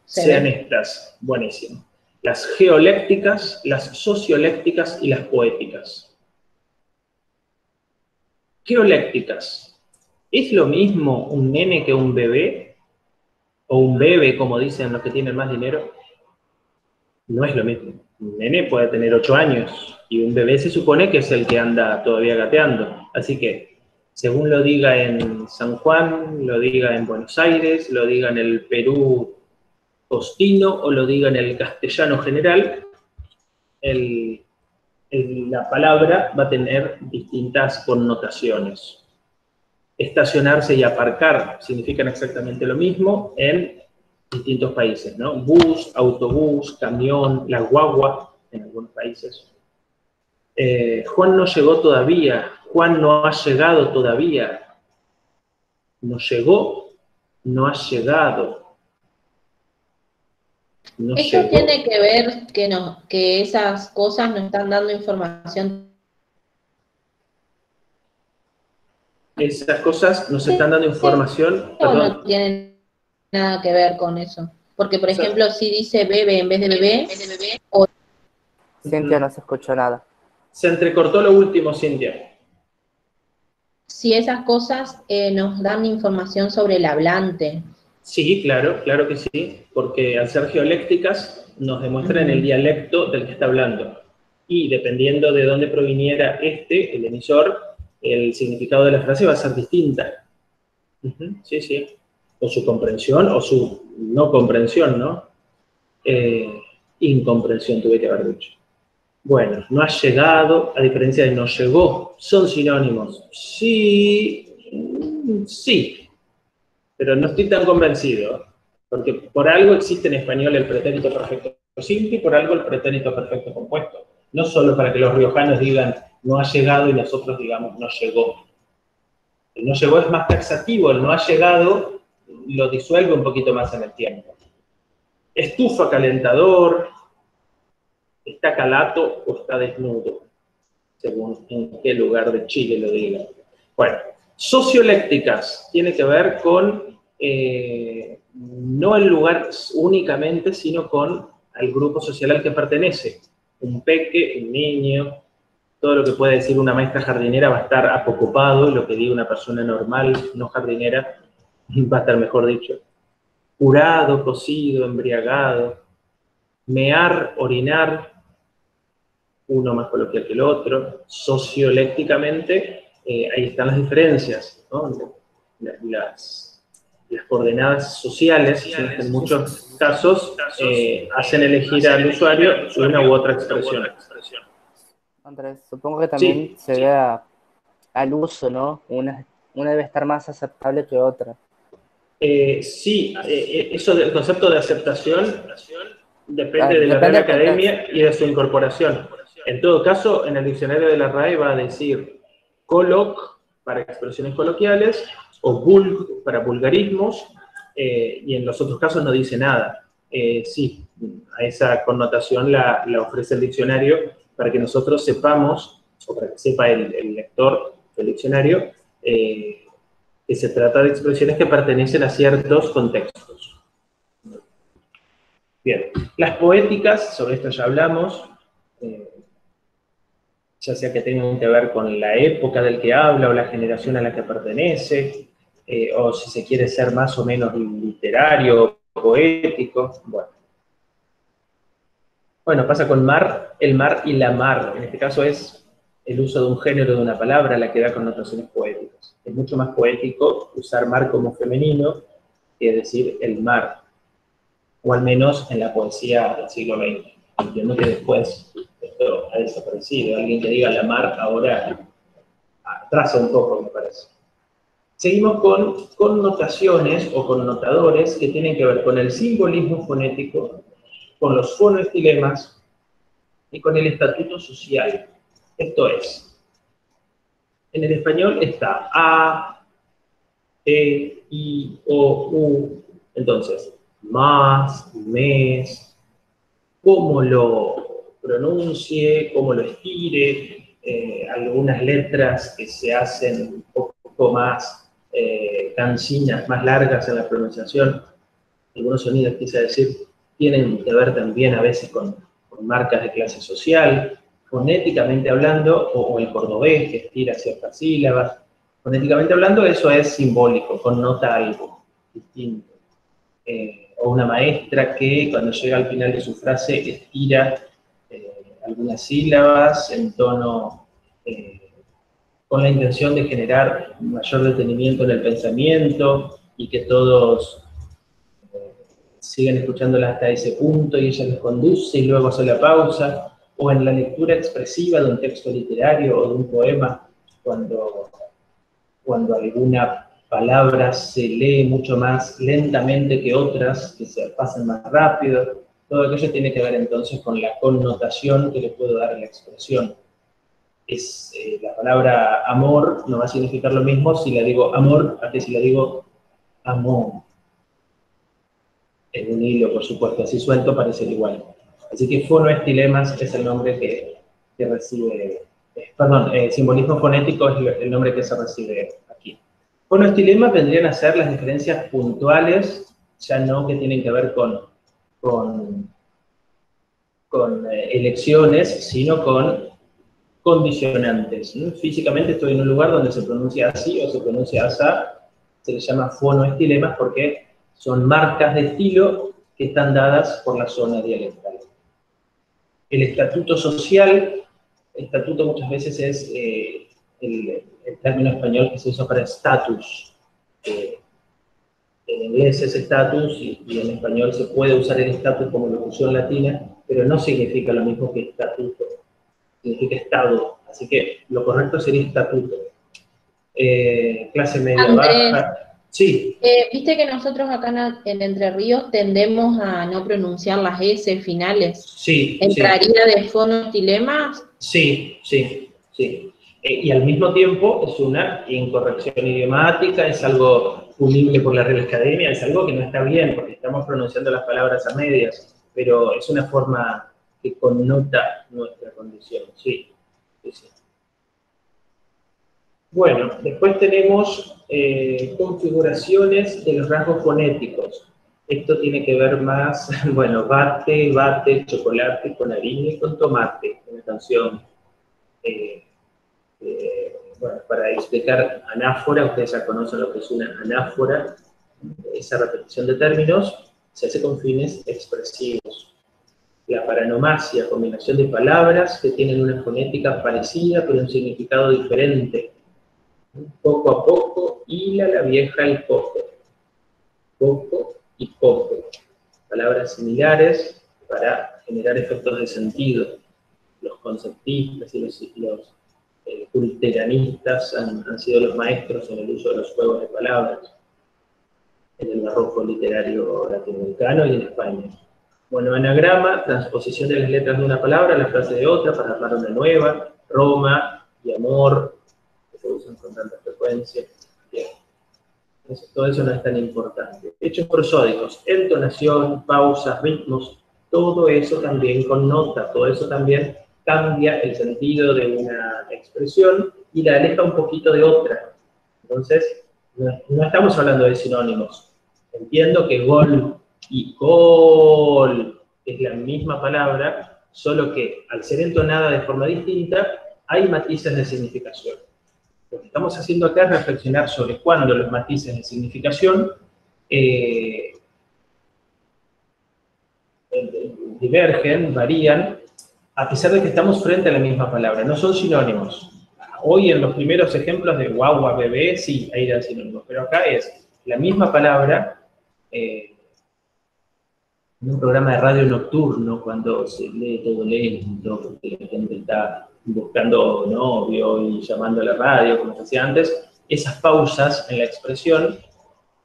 sean estas, buenísimo. Las geolécticas, las sociolécticas y las poéticas. Geolécticas. ¿Es lo mismo un nene que un bebé? ¿O un bebé, como dicen los que tienen más dinero? No es lo mismo. Un nene puede tener 8 años y un bebé se supone que es el que anda todavía gateando. Así que, según lo diga en San Juan, lo diga en Buenos Aires, lo diga en el Perú costino o lo diga en el castellano general, el la palabra va a tener distintas connotaciones. Estacionarse y aparcar significan exactamente lo mismo en distintos países, ¿no? Bus, autobús, camión, la guagua en algunos países. Juan no llegó todavía, Juan no ha llegado todavía. No llegó, no ha llegado. No Esto llegó. tiene que ver que esas cosas nos están dando información. Esas cosas nos están dando información. ¿O no tienen nada que ver con eso? Porque, por ejemplo, si dice bebe en vez de bebé, o... Cintia, no se escuchó nada. Se entrecortó lo último, Cintia. Si esas cosas nos dan información sobre el hablante. Sí, claro, claro que sí, porque al ser geolécticas nos demuestran el dialecto del que está hablando. Y dependiendo de dónde proviniera el emisor, el significado de la frase va a ser distinta. Sí, sí. O su comprensión o su no comprensión, ¿no? Incomprensión tuve que haber dicho. Bueno, no ha llegado, a diferencia de no llegó. ¿Son sinónimos? Sí, sí. Pero no estoy tan convencido, porque por algo existe en español el pretérito perfecto simple y por algo el pretérito perfecto compuesto. No solo para que los riojanos digan no ha llegado y nosotros digamos no llegó. El no llegó es más taxativo, el no ha llegado lo disuelve un poquito más en el tiempo. Estufa, calentador, está calato o está desnudo, según en qué lugar de Chile lo digan. Bueno, sociolécticas tiene que ver con no el lugar únicamente, sino con el grupo social al que pertenece. Un peque, un niño, todo lo que puede decir una maestra jardinera va a estar apocupado, y lo que diga una persona normal, no jardinera, va a estar mejor dicho. Curado, cocido, embriagado, mear, orinar, uno más coloquial que el otro. Sociolécticamente, ahí están las diferencias, ¿no? Las coordenadas sociales, en muchos casos, hacen elegir al usuario una u otra expresión. Andrés, supongo que también se vea al uso, ¿no? Una debe estar más aceptable que otra. Sí, eso del concepto de aceptación depende de la Real Academia y de su incorporación. En todo caso, en el diccionario de la RAE va a decir coloc para expresiones coloquiales o vulg para vulgarismos, y en los otros casos no dice nada. Sí, a esa connotación la ofrece el diccionario para que nosotros sepamos, o para que sepa el lector del diccionario, que se trata de expresiones que pertenecen a ciertos contextos. Bien, las poéticas, sobre esto ya hablamos, ya sea que tengan que ver con la época del que habla o la generación a la que pertenece, o si se quiere ser más o menos literario, poético, bueno, pasa con mar, el mar y la mar. En este caso es el uso de un género de una palabra la que da connotaciones poéticas. Es mucho más poético usar mar como femenino que decir el mar, o al menos en la poesía del siglo XX. Entiendo que después esto ha desaparecido. Alguien que diga la mar ahora atrasa un poco, me parece. Seguimos con connotaciones o connotadores que tienen que ver con el simbolismo fonético, con los fonoestilemas y con el estatuto social. Esto es, en el español está a, e, i, o, u. Entonces, más, mes, cómo lo pronuncie, cómo lo estire, algunas letras que se hacen un poco más cansinas, más largas en la pronunciación, algunos sonidos, quise decir, tienen que ver también a veces con marcas de clase social, fonéticamente hablando, o el cordobés que estira ciertas sílabas, fonéticamente hablando eso es simbólico, connota algo distinto. O una maestra que cuando llega al final de su frase estira algunas sílabas en tono, con la intención de generar mayor detenimiento en el pensamiento y que todos siguen escuchándola hasta ese punto y ella les conduce y luego hace la pausa. o en la lectura expresiva de un texto literario o de un poema, cuando alguna palabra se lee mucho más lentamente que otras, que se pasan más rápido. Todo aquello tiene que ver entonces con la connotación que le puedo dar a la expresión. La palabra amor no va a significar lo mismo si la digo amor a que si la digo amor. En un hilo, por supuesto, así suelto parece igual. Así que fonoestilemas es el nombre que recibe, simbolismo fonético es el nombre que se recibe aquí. Fonoestilemas vendrían a ser las diferencias puntuales, ya no que tienen que ver con elecciones, sino con condicionantes. Físicamente estoy en un lugar donde se pronuncia así o se pronuncia asá, se les llama fonoestilemas porque son marcas de estilo que están dadas por la zona dialectal. El estatuto social, estatuto muchas veces es el término español que se usa para status. En inglés es status y en español se puede usar el status como locución latina, pero no significa lo mismo que estatuto, significa estado, así que lo correcto sería estatuto. Clase media, Andrés, baja. Sí. Viste que nosotros acá en Entre Ríos tendemos a no pronunciar las S finales. Sí. ¿Entraría de fonoestilemas? Sí. Y al mismo tiempo es una incorrección idiomática, es algo punible por la Real Academia, es algo que no está bien porque estamos pronunciando las palabras a medias, pero es una forma que connota nuestra condición, sí. Bueno, después tenemos configuraciones de los rasgos fonéticos. Esto tiene que ver más, bueno, bate, chocolate, con harina y con tomate, una canción, bueno, para explicar anáfora, ustedes ya conocen lo que es una anáfora, esa repetición de términos se hace con fines expresivos. La paranomasia, combinación de palabras que tienen una fonética parecida pero un significado diferente. Poco a poco, hila la vieja el coco. Poco y poco. Palabras similares para generar efectos de sentido. Los conceptistas y los culteranistas han sido los maestros en el uso de los juegos de palabras en el barroco literario latinoamericano y en España. Bueno, anagrama, transposición de las letras de una palabra a la frase de otra para armar una nueva, Roma y amor, que se usan con tanta frecuencia. Bien. Entonces, todo eso no es tan importante. Hechos prosódicos, entonación, pausas, ritmos, todo eso también connota, todo eso también cambia el sentido de una expresión y la aleja un poquito de otra. Entonces, no estamos hablando de sinónimos. Entiendo que gol y gol es la misma palabra, solo que al ser entonada de forma distinta, hay matices de significación. Lo que estamos haciendo acá es reflexionar sobre cuándo los matices de significación divergen, varían, a pesar de que estamos frente a la misma palabra, no son sinónimos. Hoy en los primeros ejemplos de guagua, bebé, sí, ahí eran sinónimos, pero acá es la misma palabra en un programa de radio nocturno, cuando se lee todo lento, porque la gente está buscando novio y llamando a la radio, como se hacía antes, esas pausas en la expresión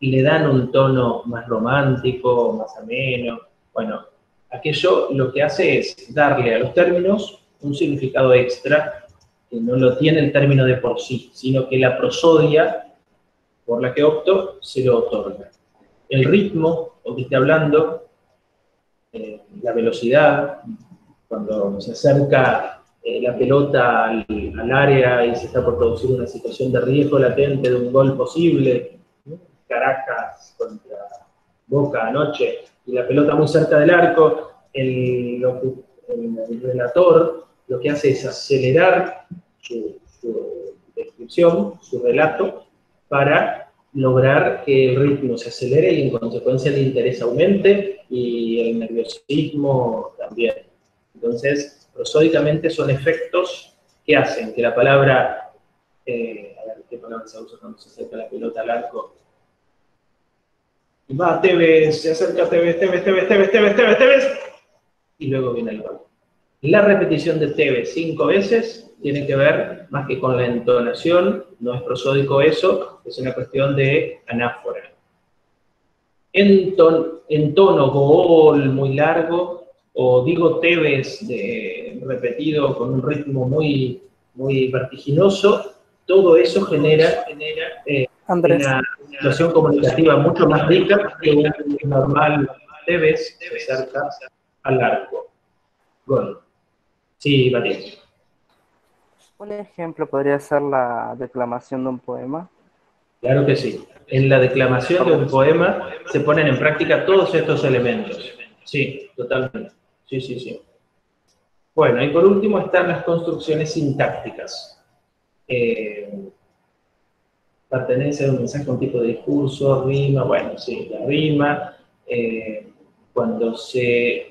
le dan un tono más romántico, más ameno. Bueno, aquello lo que hace es darle a los términos un significado extra que no lo tiene el término de por sí, sino que la prosodia por la que opto se lo otorga. El ritmo, o que esté hablando, la velocidad, cuando se acerca la pelota al área y se está por producir una situación de riesgo latente de un gol posible, ¿no? Caracas contra Boca anoche, y la pelota muy cerca del arco, el relator lo que hace es acelerar su descripción, su relato, para lograr que el ritmo se acelere y en consecuencia el interés aumente y el nerviosismo también. Entonces, prosódicamente son efectos que hacen que la palabra, a ver, ¿qué palabra se usa cuando se acerca la pelota al arco? Y va, Tevez, se acerca Tevez, y luego viene el gol. La repetición de Tebes 5 veces tiene que ver más que con la entonación, no es prosódico eso, es una cuestión de anáfora. En tono Gool muy largo, o digo Tebes repetido con un ritmo muy, muy vertiginoso, todo eso genera una situación comunicativa mucho más rica que un normal Tebes que se acerca al arco. Bueno, sí, Matías. Un ejemplo podría ser la declamación de un poema. Claro que sí. En la declamación de un poema se ponen en práctica todos estos elementos. Sí, totalmente. Sí, sí, sí. Bueno, y por último están las construcciones sintácticas. Pertenece a un mensaje, un tipo de discurso, rima, bueno, sí, la rima, cuando se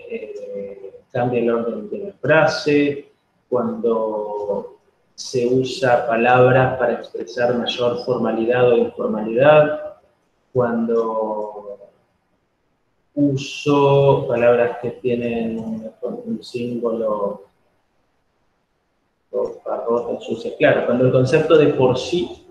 cambia el orden de la frase, cuando se usa palabras para expresar mayor formalidad o informalidad, cuando uso palabras que tienen un símbolo o barrotas sucias. Claro, cuando el concepto de por sí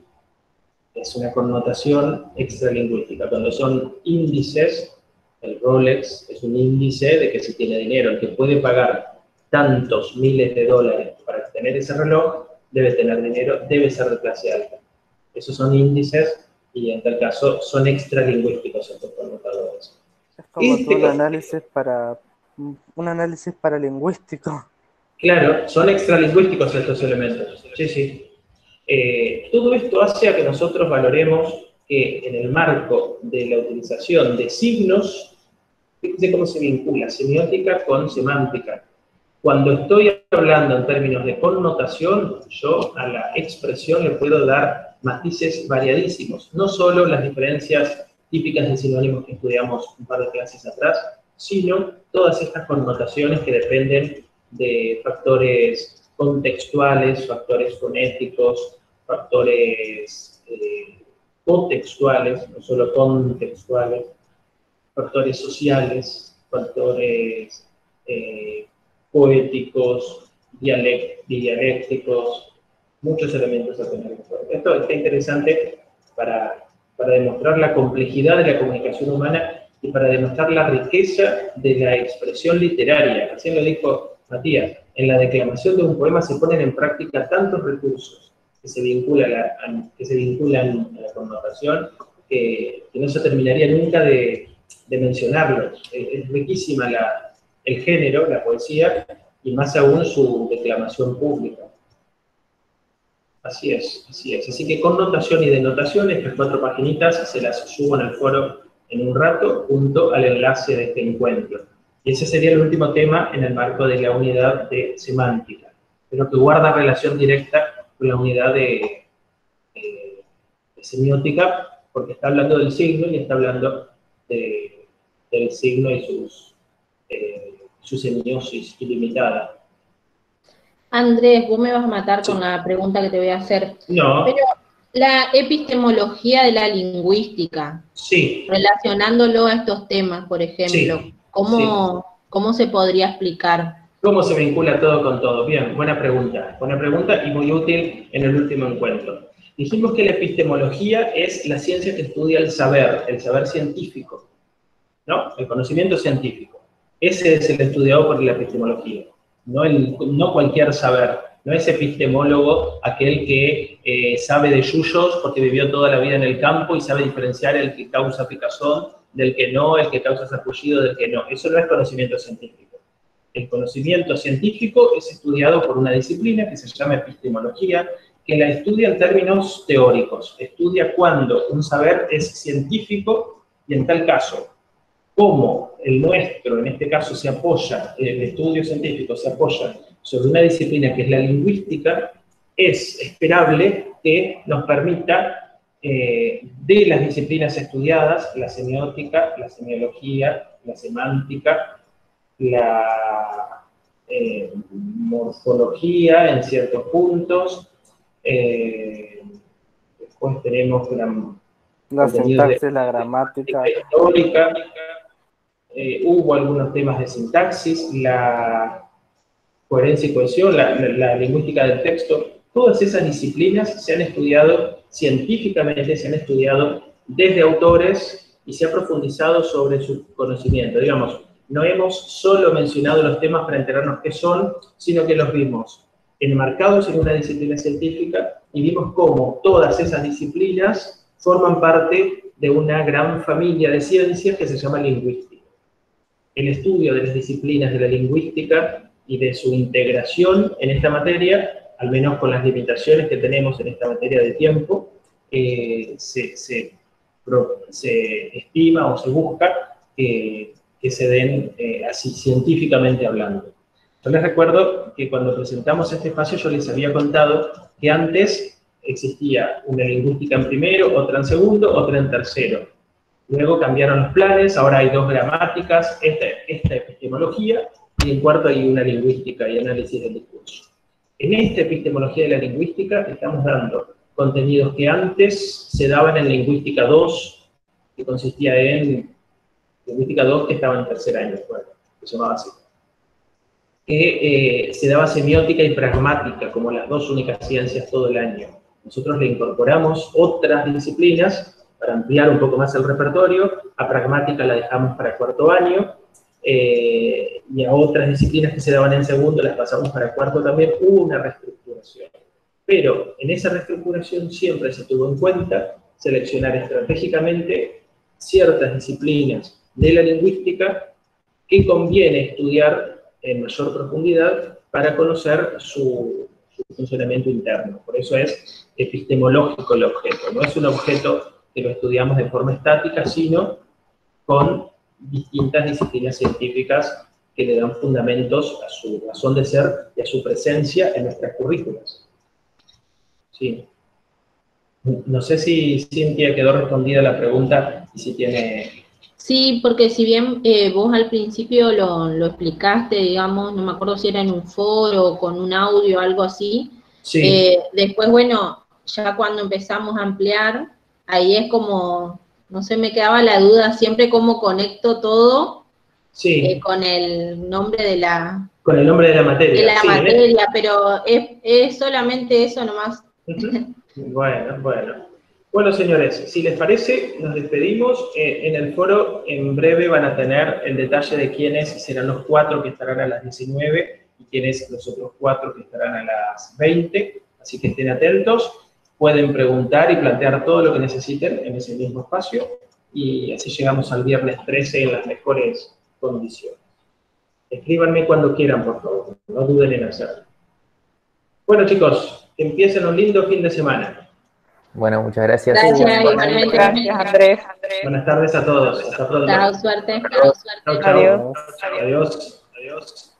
es una connotación extralingüística. Cuando son índices, el Rolex es un índice de que si tiene dinero, el que puede pagar tantos miles de dólares para tener ese reloj, debe tener dinero, debe ser de clase alta. Esos son índices y en tal caso son extralingüísticos estos connotadores. Es como un análisis paralingüístico. Claro, son extralingüísticos estos elementos. Sí, sí. Todo esto hace a que nosotros valoremos que en el marco de la utilización de signos, fíjense cómo se vincula semiótica con semántica. Cuando estoy hablando en términos de connotación, yo a la expresión le puedo dar matices variadísimos, no solo las diferencias típicas de sinónimos que estudiamos un par de clases atrás, sino todas estas connotaciones que dependen de factores contextuales, factores fonéticos, factores contextuales, no solo contextuales, factores sociales, factores poéticos, dialécticos, muchos elementos a tener en cuenta. Esto está interesante para demostrar la complejidad de la comunicación humana y para demostrar la riqueza de la expresión literaria. Así lo dijo Matías, en la declamación de un poema se ponen en práctica tantos recursos que se vinculan a la connotación que no se terminaría nunca de mencionarlos. Es riquísima el género, la poesía, y más aún su declamación pública. Así es, así es. Así que connotación y denotación, estas 4 paginitas se las subo en el foro en un rato, junto al enlace de este encuentro. Y ese sería el último tema en el marco de la unidad de semántica, pero que guarda relación directa con la unidad de semiótica, porque está hablando del signo y está hablando del signo y su semiosis ilimitada. Andrés, vos me vas a matar con la pregunta que te voy a hacer. No. Pero la epistemología de la lingüística, sí, relacionándolo a estos temas, por ejemplo, sí, ¿cómo se podría explicar? ¿Cómo se vincula todo con todo? Bien, buena pregunta y muy útil en el último encuentro. Dijimos que la epistemología es la ciencia que estudia el saber científico, ¿no? El conocimiento científico. Ese es el estudiado por la epistemología, no cualquier saber. No es epistemólogo aquel que sabe de yuyos porque vivió toda la vida en el campo y sabe diferenciar el que causa picazón del que no, el que causa sarpullido del que no. Eso no es conocimiento científico. El conocimiento científico es estudiado por una disciplina que se llama epistemología, que la estudia en términos teóricos. Estudia cuándo un saber es científico y en tal caso, cómo el nuestro, en este caso, se apoya, el estudio científico se apoya sobre una disciplina que es la lingüística, es esperable que nos permita, de las disciplinas estudiadas, la semiótica, la semiología, la semántica, la morfología en ciertos puntos, después tenemos la sintaxis, la gramática histórica, hubo algunos temas de sintaxis, coherencia y cohesión, la lingüística del texto, todas esas disciplinas se han estudiado científicamente, se han estudiado desde autores y se ha profundizado sobre su conocimiento. Digamos, no hemos solo mencionado los temas para enterarnos qué son, sino que los vimos enmarcados en una disciplina científica y vimos cómo todas esas disciplinas forman parte de una gran familia de ciencias que se llama lingüística. El estudio de las disciplinas de la lingüística y de su integración en esta materia, al menos con las limitaciones que tenemos en esta materia de tiempo, se estima o se busca que se den así científicamente hablando. Yo les recuerdo que cuando presentamos este espacio yo les había contado que antes existía una lingüística en primero, otra en segundo, otra en tercero. Luego cambiaron los planes, ahora hay 2 gramáticas, esta epistemología, y en cuarto hay una lingüística y análisis del discurso. En esta epistemología de la lingüística estamos dando contenidos que antes se daban en lingüística 2, que consistía en lingüística 2 que estaba en tercer año, bueno, que se llamaba así. Que se daba semiótica y pragmática como las 2 únicas ciencias todo el año. Nosotros le incorporamos otras disciplinas para ampliar un poco más el repertorio. A pragmática la dejamos para cuarto año, y a otras disciplinas que se daban en segundo las pasamos para cuarto también. Hubo una reestructuración. Pero en esa reestructuración siempre se tuvo en cuenta seleccionar estratégicamente ciertas disciplinas de la lingüística que conviene estudiar en mayor profundidad para conocer su funcionamiento interno. Por eso es epistemológico el objeto. No es un objeto que lo estudiamos de forma estática, sino con distintas disciplinas científicas que le dan fundamentos a su razón de ser y a su presencia en nuestras currículas. Sí. No sé si Cintia quedó respondida la pregunta y si tiene... Sí, porque si bien vos al principio lo explicaste, digamos, no me acuerdo si era en un foro o con un audio o algo así, sí. Después, bueno, ya cuando empezamos a ampliar, ahí es como, no sé, me quedaba la duda siempre cómo conecto todo sí. Con el nombre de la... Con el nombre de la materia. De la sí, materia, pero es solamente eso nomás. Bueno. Bueno, señores, si les parece, nos despedimos. En el foro, en breve, van a tener el detalle de quiénes serán los 4 que estarán a las 19 y quiénes los otros 4 que estarán a las 20. Así que estén atentos. Pueden preguntar y plantear todo lo que necesiten en ese mismo espacio. Y así llegamos al viernes 13 en las mejores condiciones. Escríbanme cuando quieran, por favor. No duden en hacerlo. Bueno, chicos, que empiecen un lindo fin de semana. Bueno, muchas gracias. Gracias, Andrés. Buenas tardes a todos. Hasta pronto. Chao, suerte. Chao. Adiós. Adiós.